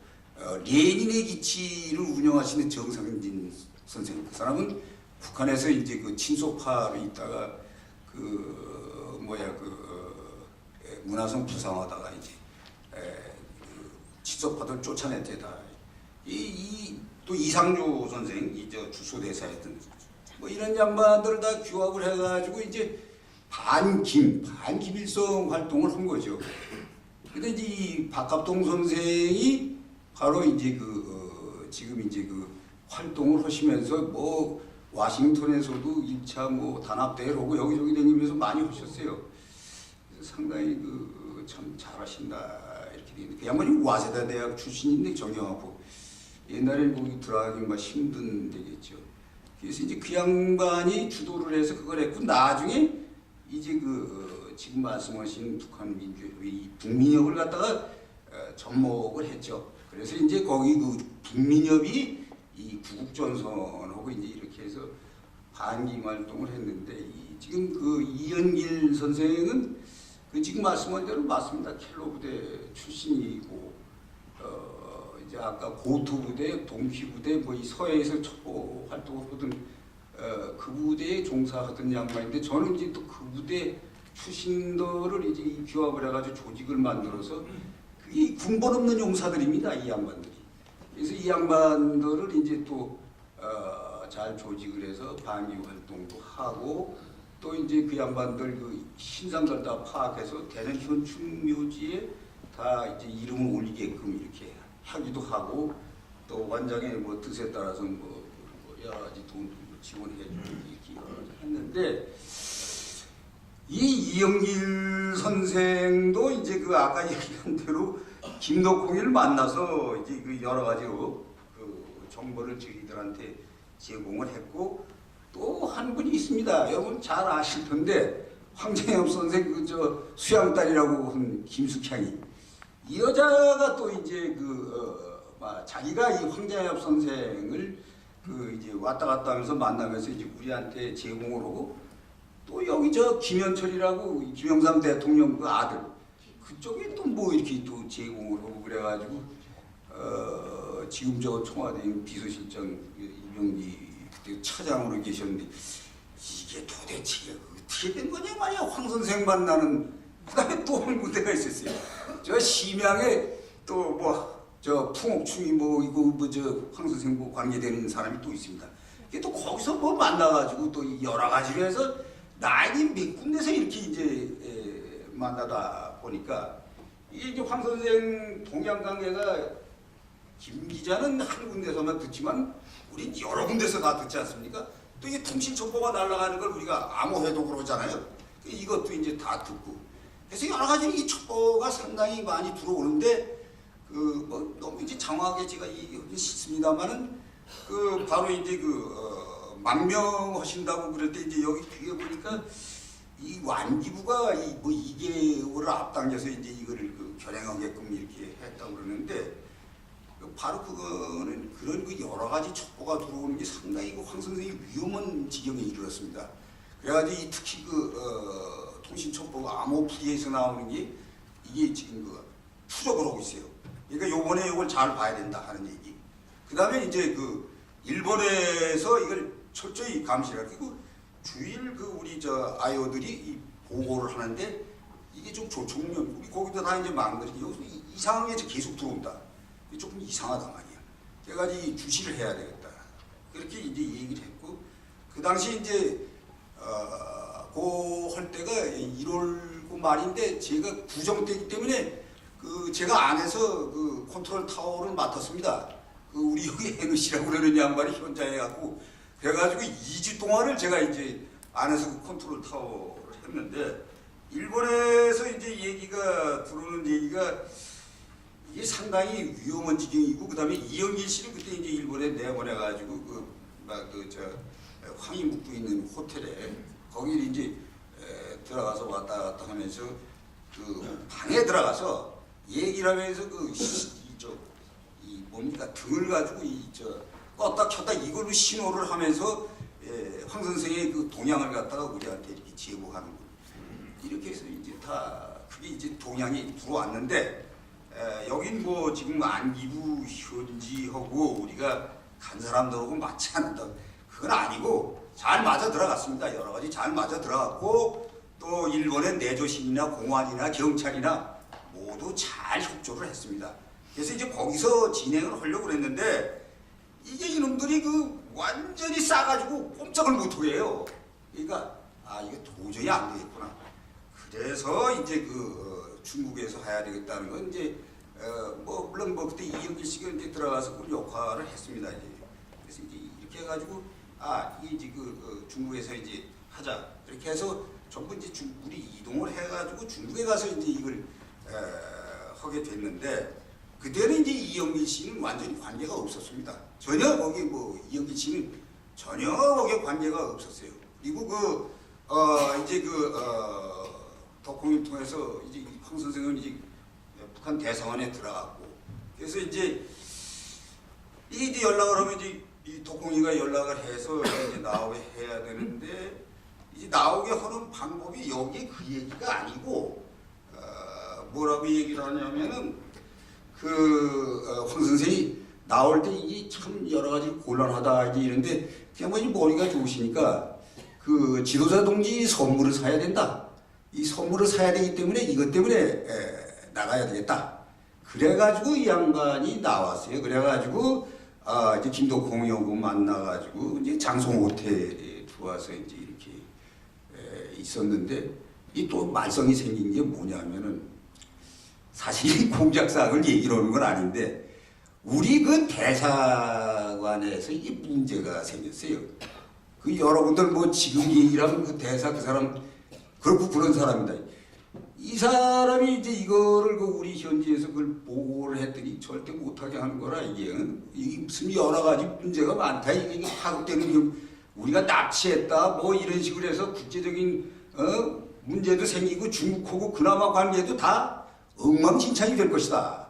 레닌의 기치를 운영하시는 정상진 선생님. 그 사람은 북한에서 이제 그 친소파로 있다가 그 뭐야 그 문화성 부상하다가 이제 친소파들 쫓아냈대다. 또 이상조 선생, 이저 주소대사였던 뭐 이런 양반들을 다 규합을 해가지고 이제 반김일성 활동을 한 거죠. 근데 이제 이 박갑동 선생이 바로 이제 지금 이제 그 활동을 하시면서 뭐 와싱턴에서도 1차 뭐 단합대회를 하고 여기저기 다니면서 많이 하셨어요. 그래서 상당히 참 잘하신다 이렇게 되는데 그 양반이 와세다 대학 출신인데 정경하고 옛날에 거기 들어가기 막 힘든 데겠죠. 그래서 이제 그 양반이 주도를 해서 그걸 했고 나중에 이제 지금 말씀하신 북한 민주주의 북민협을 갖다가 접목을 했죠. 그래서 이제 거기 그 북민협이 이 구국전선하고 이제 이렇게 해서 반기 활동을 했는데 지금 그 이연길 선생은 그 지금 말씀한 대로 맞습니다. 켈로 부대 출신이고 이제 아까 고토 부대, 동키 부대 뭐 이 서해에서 첩보 활동을 하던 그 부대에 종사하던 양반인데 저는 이제 또 그 부대 출신들을 이제 규합을 해가지고 조직을 만들어서 그게 군번 없는 용사들입니다. 이 양반들이. 그래서 이 양반들을 이제 또 잘 조직을 해서 반기 활동도 하고 또 이제 그 양반들 그 신상들 다 파악해서 대전 현충묘지에 다 이제 이름을 올리게끔 이렇게 하기도 하고 또 원장의 뭐 뜻에 따라서 뭐 여러 가지 돈도 지원해주고 이렇게 했는데 이 이영길 선생도 이제 그 아까 얘기한 대로 김덕홍이를 만나서 이제 그 여러 가지로 그 정보를 저희들한테 제공을 했고 또 한 분이 있습니다. 여러분 잘 아실 텐데 황정엽 선생 그 저 수양딸이라고 한 김숙향이 이 여자가 또 이제 자기가 이 황정엽 선생을 그 이제 왔다 갔다 하면서 만나면서 이제 우리한테 제공을 하고 또 여기 저 김현철이라고 김영삼 대통령 그 아들 그쪽에 또 뭐 이렇게 또 제공을 하고 그래가지고 지금 저 청와대 비서실장 이병기 그때 차장으로 계셨는데 이게 도대체 어떻게 된 거냐 말이야. 황 선생 만나는 그다음에 또 한 군데가 있었어요. 저 심양에 또 뭐 저 풍옥충이 뭐 이거 뭐 저 황 선생 뭐 관계되는 사람이 또 있습니다. 이게 또 거기서 뭐 만나가지고 또 여러 가지로 해서 나이 몇 군데서 이렇게 이제 만나다 보니까 이게 이제 황 선생 동양 관계가 김 기자는 한 군데서만 듣지만 우린 여러 군데서 다 듣지 않습니까? 또 이게 통신 정보가 날아가는 걸 우리가 암호해도 그러잖아요. 이것도 이제 다 듣고 그래서 여러 가지 이 첩보가 상당히 많이 들어오는데 그 뭐 너무 이제 장황하게 제가 얘기하기 싫습니다만은 그 바로 이제 망명하신다고 그럴 때 이제 여기 뒤에 보니까 이 완기부가 이 뭐 2개월을 앞당겨서 이제 이거를 그 결행하게끔 이렇게 했다고 그러는데 바로 그거는 그런 그 여러 가지 첩보가 들어오는 게 상당히 황 선생이 위험한 지경에 이르렀습니다. 그래가지고 특히 통신 첩보가 암호풀이에서 나오는 게 이게 지금 추적을 하고 있어요. 그러니까 요번에 이걸 잘 봐야 된다 하는 얘기. 그 다음에 이제 일본에서 이걸 철저히 감시를 하고 주일 우리 저 아이오들이 이 보고를 하는데 이게 좀 조총련 우리 거기다 다 이제 망들이 여기서 이상한 게 계속 들어온다. 조금 이상하다 말이야. 그래가지고 주시를 해야 되겠다. 그렇게 이제 얘기를 했고 그 당시 이제 할 때가 1월 말인데 제가 구정 때이기 때문에 제가 안에서 컨트롤 타워를 맡았습니다. 우리 여기 NOC라고 그러는 양반이 현장에 갖고 그래가지고 2주 동안을 제가 이제 안에서 컨트롤 타워를 했는데 일본에서 이제 얘기가 들어오는 얘기가 이게 상당히 위험한 지경이고 그다음에 이영길 씨를 그때 이제 일본에 내보내가지고 황이 묵고 있는 호텔에 거기 이제 들어가서 왔다 갔다 하면서 방에 들어가서 얘기를 하면서 뭡니까 등을 가지고 껐다 켰다 이걸로 신호를 하면서 황 선생의 동향을 갖다가 우리한테 이렇게 제보하는 거 이렇게 해서 이제 다 그게 이제 동향이 들어왔는데. 여긴 뭐 지금 안기부 현지하고 우리가 간 사람들하고 맞지 않는다. 그건 아니고 잘 맞아 들어갔습니다. 여러 가지 잘 맞아 들어갔고 또 일본의 내조신이나 공안이나 경찰이나 모두 잘 협조를 했습니다. 그래서 이제 거기서 진행을 하려고 그랬는데 이게 이놈들이 완전히 싸가지고 꼼짝을 못하게 해요. 그러니까 이게 도저히 안 되겠구나. 그래서 이제 중국에서 해야 되겠다는 건 이제 물론 그때 이영길 씨가 이제 들어가서 그 역할을 했습니다. 이제. 그래서 이제 이렇게 해가지고 이제 중국에서 이제 하자 이렇게 해서 전부 이제 우리 이동을 해가지고 중국에 가서 이제 이걸 하게 됐는데 그때는 이제 이영길 씨는 완전히 관계가 없었습니다. 전혀 거기 이영길 씨는 전혀 거기에 관계가 없었어요. 그리고 이제 덕홍을 통해서 이제 황 선생은 이제 북한 대사관에 들어갔고 그래서 이제 이게 이제 연락을 하면 이제 이 독공이가 연락을 해서 이제 나오게 해야 되는데 이제 나오게 하는 방법이 여기 그 얘기가 아니고 뭐라고 얘기를 하냐면은 황 선생이 나올 때 이게 참 여러 가지 곤란하다 이제 이런데 그냥 뭐 머리가 좋으시니까 그 지도자 동지 선물을 사야 된다. 이 선물을 사야 되기 때문에 이것 때문에 나가야 되겠다. 그래가지고 이 양반이 나왔어요. 그래가지고 이제 김덕홍하고 만나가지고 이제 장송 호텔에 들어와서 이제 이렇게 있었는데 이 또 말썽이 생긴 게 뭐냐면은 사실 이 공작사학을 얘기를 하는 건 아닌데 우리 그 대사관에서 이게 문제가 생겼어요. 그 여러분들 뭐 지금 얘기하면 그 대사 그 사람 그렇고 그런 사람이다. 이 사람이 이제 이거를 그 우리 현지에서 그걸 보고를 했더니 절대 못하게 하는 거라 이게 무슨 여러 가지 문제가 많다. 이게 하급되는 우리가 납치했다 뭐 이런 식으로 해서 국제적인 문제도 생기고 중국하고 그나마 관계도 다 엉망진창이 될 것이다.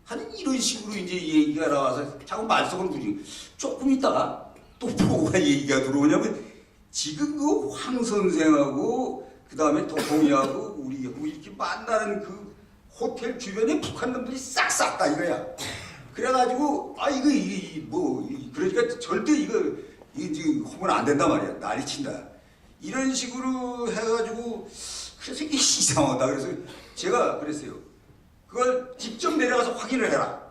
하는 이런 식으로 이제 얘기가 나와서 자꾸 말썽을 부리고 조금 있다가 또 뭐가 얘기가 들어오냐면 지금 그 황 선생하고 그 다음에 도통이하고 우리하고 이렇게 만나는 그 호텔 주변에 북한 놈들이 싹싹 다 이거야. 그래가지고 그러니까 절대 이거 지금 하면 안 된단 말이야. 난리 친다. 이런 식으로 해가지고 그래서 이게 이상하다. 그래서 제가 그랬어요. 그걸 직접 내려가서 확인을 해라.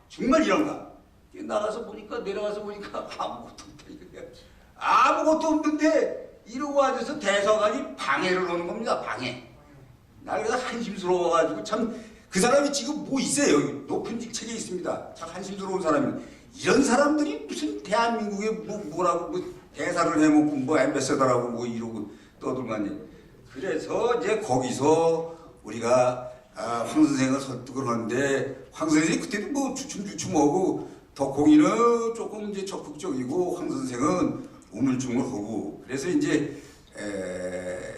정말 이런가? 나가서 보니까 내려가서 보니까 아무것도 없다 이거야. 아무것도 없는데 이러고 앉아서 대사관이 방해를 하는 겁니다. 방해. 나 그래서 한심스러워가지고 참 그 사람이 지금 뭐 있어요. 여기 높은 직책에 있습니다. 참 한심스러운 사람이. 이런 사람들이 무슨 대한민국에 뭐라고 뭐 대사를 해먹고 뭐 엠베서더라고 뭐 이러고 떠들만니. 그래서 이제 거기서 우리가 황 선생을 설득을 하는데 황 선생이 그때도 뭐 주춤주춤하고 덕홍이는 조금 이제 적극적이고 황 선생은 우물쭈물 하고 그래서 이제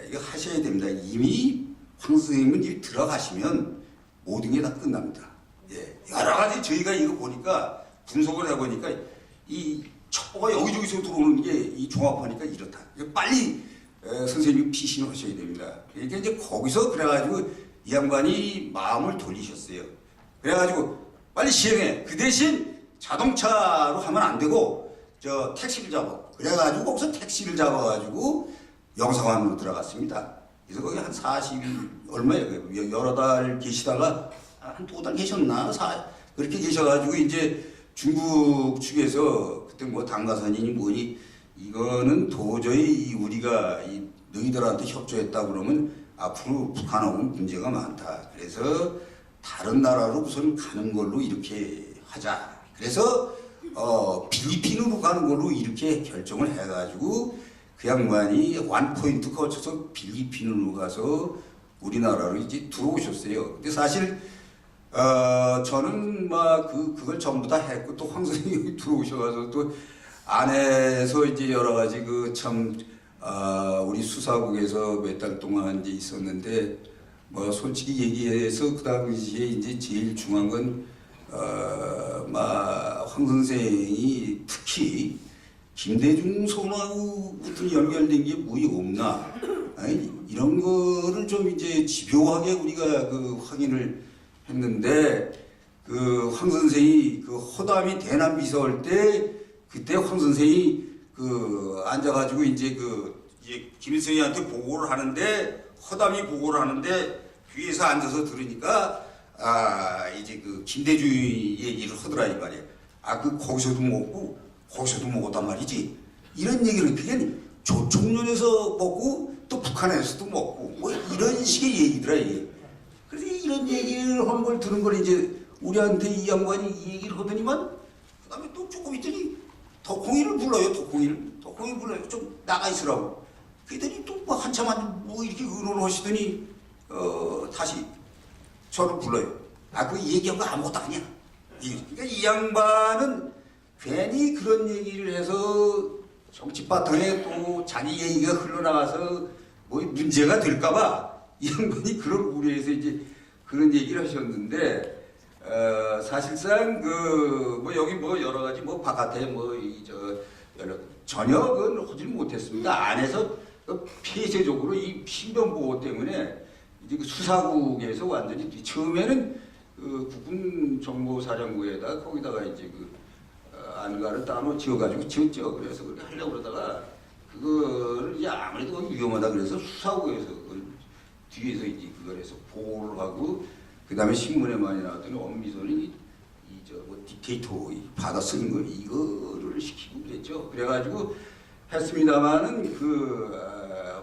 이거 하셔야 됩니다. 이미 황 선생님은 이제 들어가시면 모든 게 다 끝납니다. 예, 여러 가지 저희가 이거 보니까 분석을 해보니까 이 첩보가 여기저기서 들어오는 게 이 종합하니까 이렇다. 빨리 선생님이 피신을 하셔야 됩니다. 그러니까 이제 거기서 그래가지고 이 양반이 마음을 돌리셨어요. 그래가지고 빨리 시행해. 그 대신 자동차로 하면 안 되고 저 택시를 잡아. 그래가지고 거기서 택시를 잡아가지고 영사관으로 들어갔습니다. 그래서 거기 한 40일 얼마예요? 여러 달 계시다가 한 2달 계셨나? 그렇게 계셔가지고 이제 중국 측에서 그때 뭐 당가선이니 뭐니 이거는 도저히 우리가 너희들한테 협조했다 그러면 앞으로 북한하고 문제가 많다. 그래서 다른 나라로 우선 가는 걸로 이렇게 하자. 그래서 필리핀으로 가는 걸로 이렇게 결정을 해가지고 그 양반이 원포인트 거쳐서 필리핀으로 가서 우리나라로 이제 들어오셨어요. 근데 사실 저는 막 그걸 전부 다 했고 또 황 선생님이 들어오셔가지고 또 안에서 이제 여러 가지 그 참 우리 수사국에서 몇 달 동안 이제 있었는데 뭐 솔직히 얘기해서 그 당시에 이제 제일 중요한 건 황 선생이 특히 김대중 손하고 무슨 연결된 게 뭐이 없나 이런 거를 좀 이제 집요하게 우리가 그 확인을 했는데 그 황 선생이 그 허담이 대남 비서할 때 그때 황 선생이 그 앉아가지고 이제 김일성이한테 보고를 하는데 허담이 보고를 하는데 뒤에서 앉아서 들으니까 이제 그 김대중 얘기를 하더라 이 말이야. 거기서도 먹고 거기서도 먹었단 말이지. 이런 얘기를 그냥 조총련에서 먹고 또 북한에서도 먹고 뭐 이런 식의 얘기더라 이게. 그래서 이런 얘기를 하는 걸 들은 걸 이제 우리한테 이 양반이 이 얘기를 하더니만 그다음에 또 조금 있더니 덕홍이를 불러요. 덕홍이 불러요. 좀 나가 있으라고. 그랬더니 또 뭐 한참 뭐 이렇게 의논을 하시더니 다시 저를 불러요. 그 얘기하고 아무것도 아니야. 그러니까 이 양반은 괜히 그런 얘기를 해서 정치 바탕에 또 자기 얘기가 흘러나가서 뭐 문제가 될까봐 이 양반이 그런 우려해서 이제 그런 얘기를 하셨는데 사실상 뭐 여기 뭐 여러 가지 뭐 바깥에 뭐 여러 전혀 하지 못했습니다. 안에서 폐쇄적으로 이 신변 보호 때문에 이제 수사국에서 완전히 처음에는 국군 정보사령부에다 거기다가 이제 안가를 따로 지어가지고 지었죠. 그래서 그렇게 하려고 그러다가 그거를 이제 아무래도 위험하다 그래서 수사국에서 그걸 뒤에서 이제 그걸 해서 보호를 하고 그 다음에 신문에 많이 나왔더니 엄미선이 뭐 딕테이터 받아 쓰는 거 이거를 시키고 그랬죠. 그래가지고 했습니다마는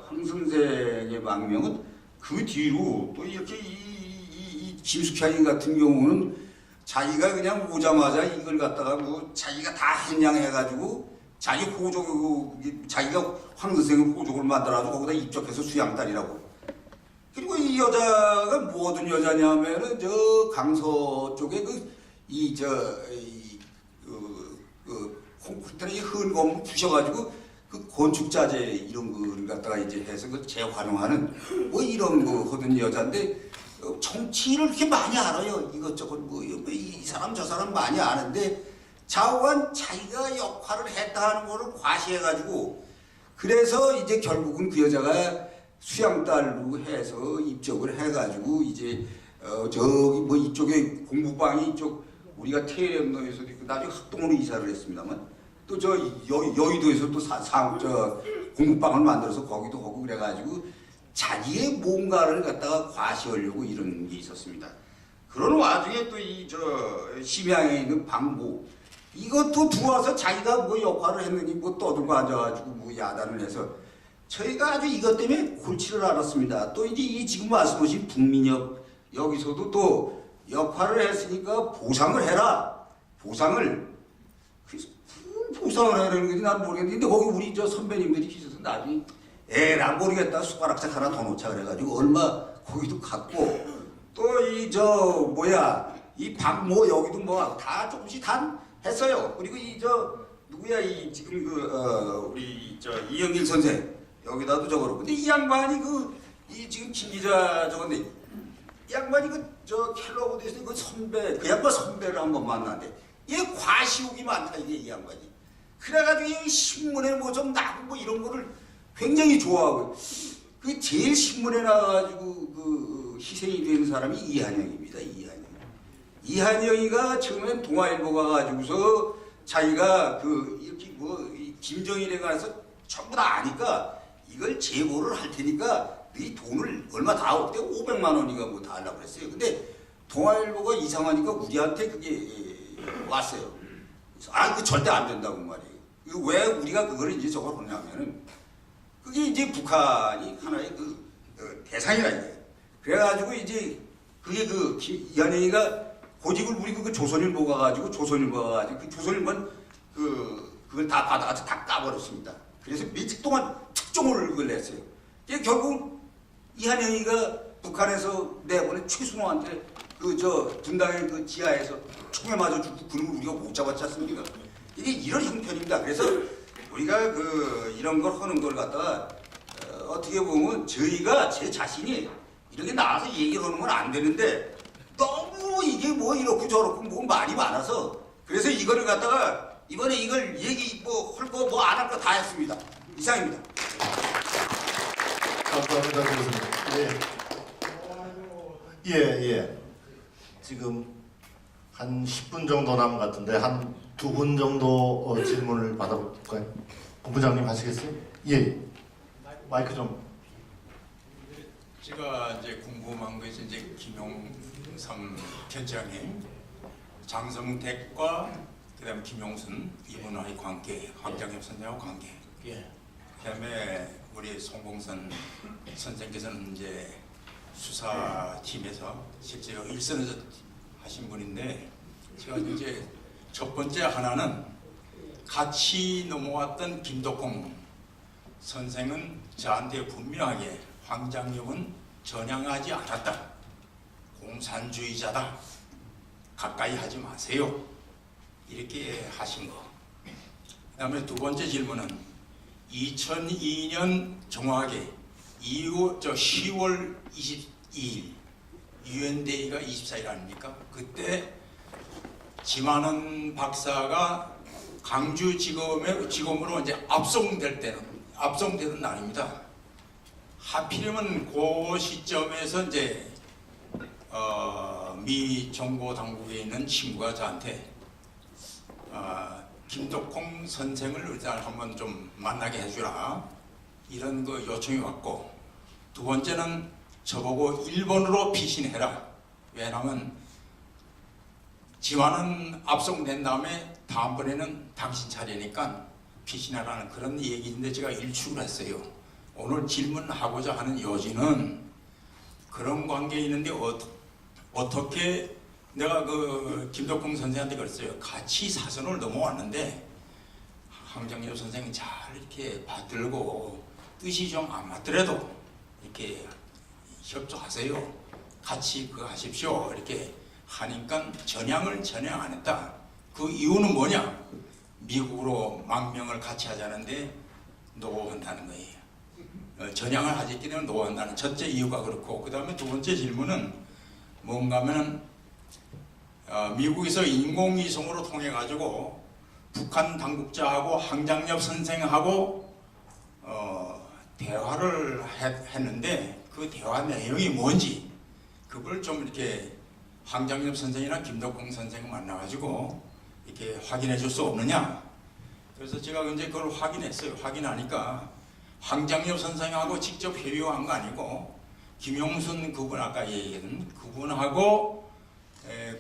황 선생의 망명은 그 뒤로 또 이렇게 이 김숙향이 같은 경우는 자기가 그냥 오자마자 이걸 갖다가 뭐 자기가 다 hen양해가지고 자기 호족 자기가 황 선생의 호족을 만들어가지고 거기다 입적해서 수양딸이라고. 그리고 이 여자가 뭐 어떤 여자냐면은 저 강서 쪽에 콘크리트에 흔 건물 부셔가지고 건축자재 이런 거를 갖다가 이제 해서 재활용하는 뭐 이런 거 하던 여자인데 정치를 그렇게 많이 알아요. 이것저것 뭐 이 사람 저 사람 많이 아는데 좌우간 자기가 역할을 했다 하는 거를 과시해가지고 그래서 이제 결국은 그 여자가 수양딸로 해서 입적을 해가지고 이제 저기 뭐 이쪽에 공부방이 이쪽 우리가 태рем로에서 나중에 학동으로 이사를 했습니다만 또 저 여의도에서 또 공부방을 만들어서 거기도 하고 그래가지고 자기의 뭔가를 갖다가 과시하려고 이런 게 있었습니다. 그런 와중에 또 심양에 있는 방보 이것도 들어와서 자기가 뭐 역할을 했느니 뭐 떠들고 앉아가지고 뭐 야단을 해서 저희가 아주 이것 때문에 골치를 알았습니다. 또 이제 이 지금 말씀하신 북민협 여기서도 또 역할을 했으니까 보상을 해라. 보상을 하라는 건지 난 모르겠는데 거기 우리 선배님들이 계셔서 나중에 난 모르겠다 숟가락짝 하나 더 놓자 그래가지고 얼마 거기도 갔고 또 이 박모 여기도 뭐 다 조금씩 다 했어요. 그리고 누구야 지금 우리 이영길 선생 여기다도 저거로 근데 이 양반이 지금 김 기자 저건데 이 양반이 켈러보드에서 그 양반 선배를 한번 만났는데 얘 과시욕이 많다 이게 이 양반이. 그래가지고 이 신문에 뭐 좀 나고 뭐 이런 거를 굉장히 좋아하고 제일 신문에 나가지고 희생이 된 사람이 이한영입니다. 이한영이가 처음엔 동아일보 가가지고서 자기가 이렇게 김정일에 관해서 전부 다 아니까 이걸 제보를 할 테니까 네 돈을 얼마 다 없대 500만 원인가 뭐 다 하려고 그랬어요. 근데 동아일보가 이상하니까 우리한테 그게 왔어요. 그래서 그 절대 안 된다고 말이에요. 왜 우리가 그걸 이제 저걸 하냐면은 그게 이제 북한이 하나의 대상이라 이게. 그래가지고 이제 그게 이한영이가 고집을 부리고 조선일보 가가지고 조선일보는 그걸 다 받아가지고 다 까버렸습니다. 그래서 며칠 동안 특종을 그걸 냈어요. 결국 이한영이가 북한에서 내보낸 최순호한테 분당의 지하에서 총에 맞아 죽고 그놈을 우리가 못 잡았지 않습니까? 이게 이런 형편입니다. 그래서 우리가 이런 걸 하는 걸 갖다가 어떻게 보면 저희가 제 자신이 이렇게 나와서 얘기를 하는 건 안 되는데 너무 이게 뭐 이렇고 저렇고 뭐 말이 많아서 그래서 이거를 갖다가 이번에 이걸 얘기 뭐 할 거 뭐 안 할 거 다 했습니다. 이상입니다. 감사합니다, 교수님. 예. 지금 한 10분 정도 남은 것 같은데 한 2분 정도 질문을 받아볼까요? 본부장님 하시겠어요? 예. 마이크 좀. 제가 이제 궁금한 것이 이제 김용삼 편장님, 장성택과 그다음 김용순 이분의 관계, 황장엽 선생하고 관계. 예. 그다음에 우리 송봉선 선생께서는 이제 수사팀에서 실제로 일선을 하신 분인데 제가 이제 첫 번째 하나는 같이 넘어왔던 김덕공 선생은 저한테 분명하게 황장엽은 전향하지 않았다. 공산주의자다. 가까이 하지 마세요. 이렇게 하신 거. 그 다음에 두 번째 질문은 2002년 정확하게 10월 22일 유엔데이가 24일 아닙니까? 그때 지만원 박사가 강주지검으로 이제 압송되는 날입니다. 하필이면 그 시점에서 이제 미 정보 당국에 있는 친구가 저한테 김덕홍 선생을 일단 한번 좀 만나게 해주라 이런 그 요청이 왔고, 두 번째는 저보고 일본으로 피신해라. 왜냐하면 지만은 압송된 다음에 다음번에는 당신 차례니까 피신하라는 그런 얘기인데 제가 일축을 했어요. 오늘 질문하고자 하는 요지는 그런 관계에 있는데 어떻게 내가 그 김덕홍 선생한테 그랬어요. 같이 사선을 넘어왔는데 황정엽 선생이 잘 이렇게 받들고 뜻이 좀 안 맞더라도 이렇게 협조하세요. 같이 그 하십시오. 이렇게 하니까 전향을 전향 안 했다. 그 이유는 뭐냐? 미국으로 망명을 같이 하자는데 노한다는 거예요. 전향을 하기 때문에 노한다는 첫째 이유가 그렇고, 그 다음에 두 번째 질문은 뭔가 하면은 미국에서 인공위성으로 통해 가지고 북한 당국자하고 황장엽 선생하고 대화를 했는데 그 대화 내용이 뭔지 그걸 좀 이렇게 황장엽 선생이나 김덕홍 선생을 만나가지고 이렇게 확인해 줄 수 없느냐. 그래서 제가 이제 그걸 확인했어요. 확인하니까 황장엽 선생하고 직접 회유한 거 아니고 김용순 그분 아까 얘기했던 그분하고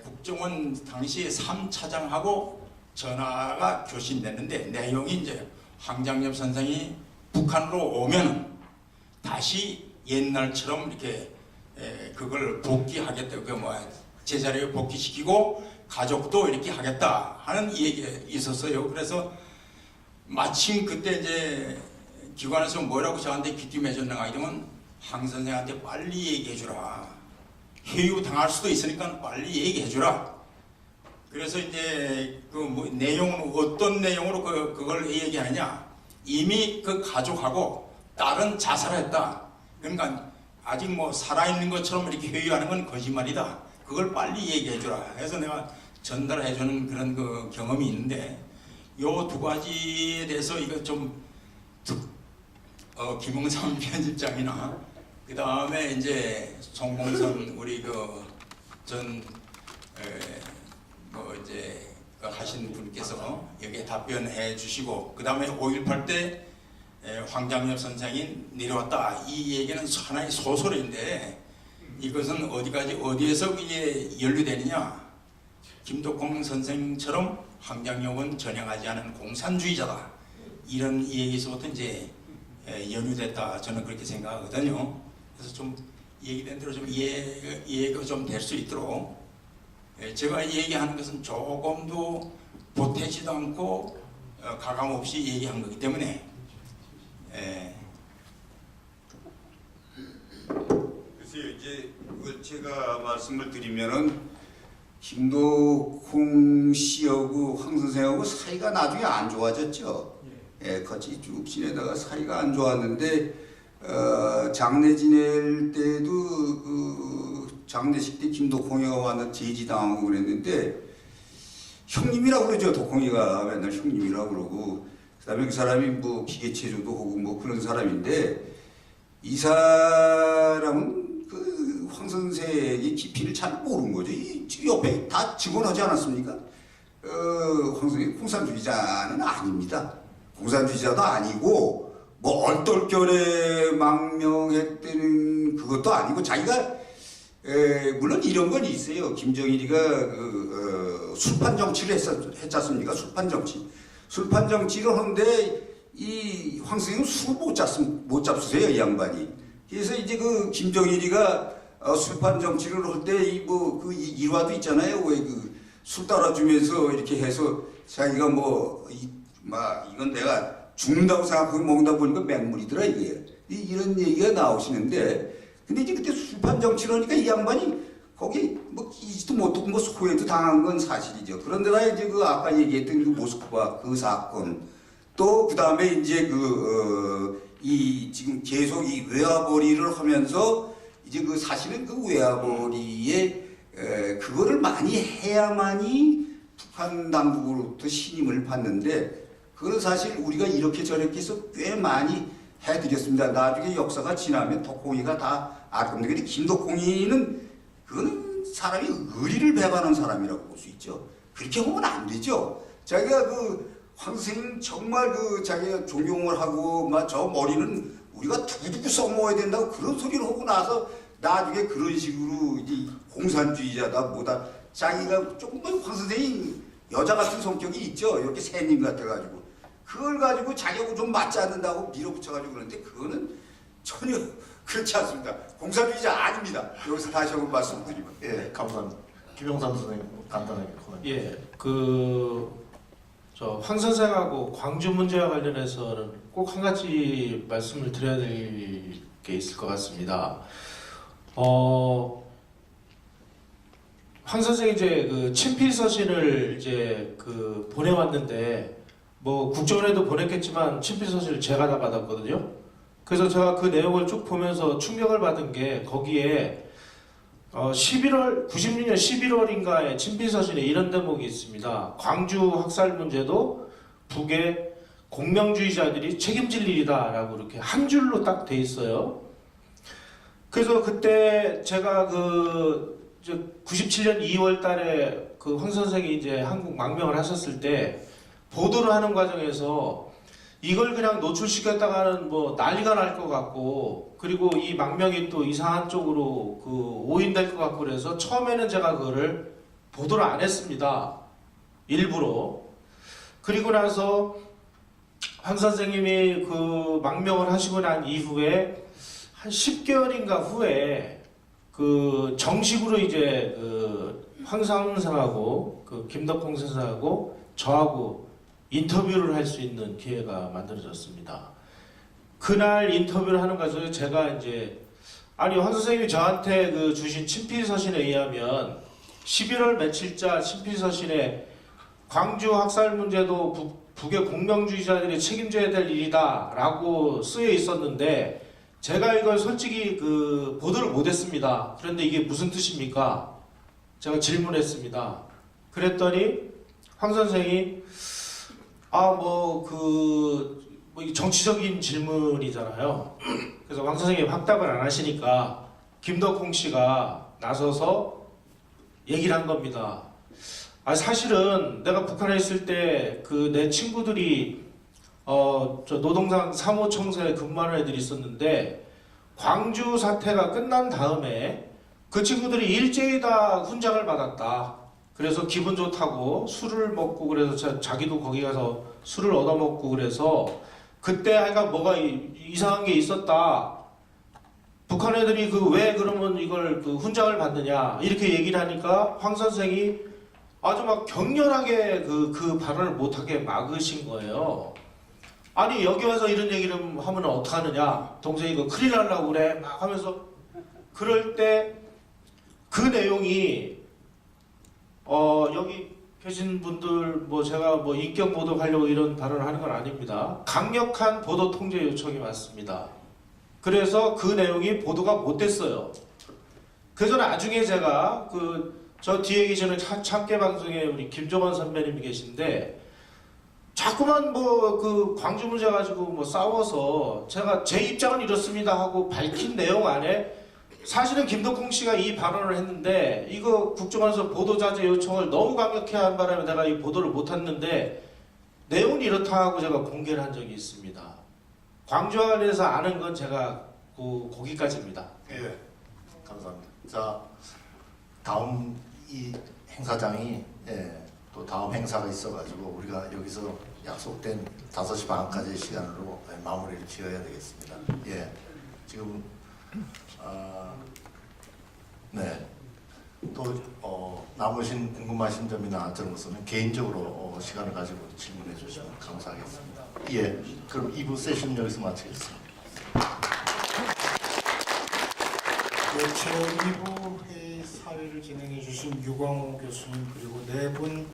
국정원 당시 3차장하고 전화가 교신됐는데 내용이 이제 황장엽 선생이 북한으로 오면 다시 옛날처럼 이렇게 그걸 복귀하겠다. 그 제자리에 복귀시키고 가족도 이렇게 하겠다 하는 얘기가 있었어요. 그래서 마침 그때 이제 기관에서 뭐라고 저한테 귀띔해줬는가 하면 황 선생한테 빨리 얘기해주라. 회유 당할 수도 있으니까 빨리 얘기해주라. 그래서 이제 그 내용은 어떤 내용으로 그걸 얘기하느냐? 이미 그 가족하고 딸은 자살했다. 그러니까 아직 살아있는 것처럼 이렇게 회유하는 건 거짓말이다. 그걸 빨리 얘기해주라. 그래서 내가 전달해주는 그런 그 경험이 있는데, 요 두 가지에 대해서 이거 좀 김홍삼 편집장이나 그 다음에 이제 송봉선 우리 이제 하신 분께서 여기에 답변해 주시고, 그 다음에 5.18 때 황장엽 선생이 내려왔다. 이 얘기는 하나의 소설인데 이것은 어디에서 이게 연루되느냐? 김덕홍 선생처럼 황장엽은 전향하지 않은 공산주의자다. 이런 얘기에서부터 이제 연루됐다. 저는 그렇게 생각하거든요. 그래서 좀 얘기된 대로 좀 이해가 좀 될 수 있도록 제가 얘기하는 것은 조금도 보태지도 않고 가감 없이 얘기한 거기 때문에 글쎄요, 이제 제가 말씀을 드리면은 김덕홍 씨하고 황 선생하고 사이가 나중에 안 좋아졌죠. 같이 쭉 지내다가 사이가 안 좋았는데 장례 지낼 때도 그 장례식 때 김덕홍이가 와서 제지당하고 그랬는데 형님이라고 그러죠. 독홍이가 맨날 형님이라고 그러고, 그다음에 그 사람이 기계체조도 하고 그런 사람인데, 이 사람은 그 황 선생의 깊이를 잘 모르는 거죠. 이 옆에 다 증언하지 않았습니까? 황 선생이 공산주의자는 아닙니다. 공산주의자도 아니고 얼떨결에 망명했다는 그것도 아니고, 자기가 물론 이런 건 있어요. 김정일이가 술판 정치를 했지 않습니까? 술판 정치를 하는데 이 황 선생은 술을 못 잡수세요, 이 양반이. 그래서 이제 그 김정일이가 술판 정치를 할 때 그 일화도 있잖아요. 왜 술 따라주면서 이렇게 해서 자기가 이건 내가 죽는다고 생각하고 먹다 보니까 맹물이더라 이게. 이런 얘기가 나오시는데, 근데 이제 그때 술판 정치를 하니까 이 양반이 거기 끼지도 못하고 소외도 당한 건 사실이죠. 그런데다 이제 아까 얘기했던 그 모스크바 그 사건, 또 그 다음에 이제 지금 계속 이 외화벌이를 하면서 이제 그 사실은 그 외화벌이에 그거를 많이 해야만이 북한 당국으로부터 신임을 받는데 그거는 사실 우리가 이렇게 저렇게 해서 꽤 많이 해드렸습니다. 나중에 역사가 지나면 덕홍이가 다 알 겁니다. 근데 김덕홍이는 그거는 사람이 의리를 배반한 사람이라고 볼 수 있죠. 그렇게 보면 안 되죠. 자기가 그 황 선생님 정말 그 자기가 존경을 하고 막 저 머리는 우리가 두고두고 써먹어야 된다고 그런 소리를 하고 나서 나중에 그런 식으로 이제 공산주의자다 뭐다 자기가 조금만 황 선생님 여자 같은 성격이 있죠. 이렇게 새님 같아가지고 그걸 가지고 자기하고 좀 맞지 않는다고 밀어붙여가지고 그러는데 그거는 전혀 그렇지 않습니다. 공산주의자 아닙니다. 여기서 다시 한번 말씀드리면. 예, 감사합니다. 김영삼 선생님 간단하게 코멘트. 예, 황 선생하고 광주 문제와 관련해서는 꼭 한 가지 말씀을 드려야 될 게 있을 것 같습니다. 황 선생이 이제 그 친필 서신을 이제 그 보내왔는데 뭐 국정원에도 보냈겠지만 친필 서신을 제가 다 받았거든요. 그래서 제가 그 내용을 쭉 보면서 충격을 받은 게 거기에 96년 11월인가에 친필 서신에 이런 대목이 있습니다. 광주 학살 문제도 북의 공명주의자들이 책임질 일이다라고 이렇게 한 줄로 딱 돼 있어요. 그래서 그때 제가 97년 2월달에 그 황 선생이 이제 한국 망명을 하셨을 때 보도를 하는 과정에서 이걸 그냥 노출시켰다가는 뭐 난리가 날 것 같고 그리고 이 망명이 또 이상한 쪽으로 그 오인될 것 같고 그래서 처음에는 제가 그거를 보도를 안 했습니다. 일부러. 그리고 나서 황 선생님이 그 망명을 하시고 난 이후에 한 10개월인가 후에 그 정식으로 이제 그 황상사하고 그 김덕홍 선생하고 저하고 인터뷰를 할 수 있는 기회가 만들어졌습니다. 그날 인터뷰를 하는 과정에 제가 이제 황 선생님이 저한테 그 주신 친필 서신에 의하면 11월 며칠자 친필 서신에 광주 학살 문제도 북의 공명주의자들이 책임져야 될 일이다라고 쓰여 있었는데 제가 이걸 솔직히 그 보도를 못했습니다. 그런데 이게 무슨 뜻입니까? 제가 질문했습니다. 그랬더니 황 선생이 정치적인 질문이잖아요. 그래서 황 선생님이 확답을 안 하시니까 김덕홍 씨가 나서서 얘기를 한 겁니다. 사실은 내가 북한에 있을 때 그 내 친구들이 저 노동당 사무청사에 근무하는 애들이 있었는데 광주 사태가 끝난 다음에 그 친구들이 일제히 다 훈장을 받았다. 그래서 기분 좋다고 술을 먹고 그래서 자기도 거기 가서 술을 얻어먹고 그래서 그때 하여간 뭐가 이상한 게 있었다. 북한 애들이 왜 그러면 이걸 그 훈장을 받느냐 이렇게 얘기를 하니까 황 선생이 아주 막 격렬하게 그 발언을 못하게 막으신 거예요. 아니 여기 와서 이런 얘기를 하면 어떡하느냐 동생이 그 큰일 날라고 그래 막 하면서 그럴 때 그 내용이 여기 계신 분들 제가 인격 보도하려고 이런 발언을 하는 건 아닙니다. 강력한 보도 통제 요청이 왔습니다. 그래서 그 내용이 보도가 못 됐어요. 그래서 나중에 제가 저 뒤에 계시는 참깨 방송에 우리 김종원 선배님이 계신데 자꾸만 그 광주 문제 가지고 싸워서 제가 제 입장은 이렇습니다 하고 밝힌 내용 안에 사실은 김덕홍 씨가 이 발언을 했는데 이거 국정원에서 보도자제 요청을 너무 강력히 한 바람에 내가 이 보도를 못했는데 내용은 이렇다 하고 제가 공개를 한 적이 있습니다. 광주와 관련해서 아는 건 제가 거기까지입니다. 예, 감사합니다. 자, 다음 이 행사장이 또 다음 행사가 있어가지고 우리가 여기서 약속된 5시 반까지의 시간으로 마무리를 지어야 되겠습니다. 예, 지금 또 남으신 궁금하신 점이나 저런 것은 개인적으로 시간을 가지고 질문해 주시면 감사하겠습니다. 예, 그럼 2부 세션 여기서 마치겠습니다. 제2부 회의 사회를 진행해 주신 유광호 교수님 그리고 4분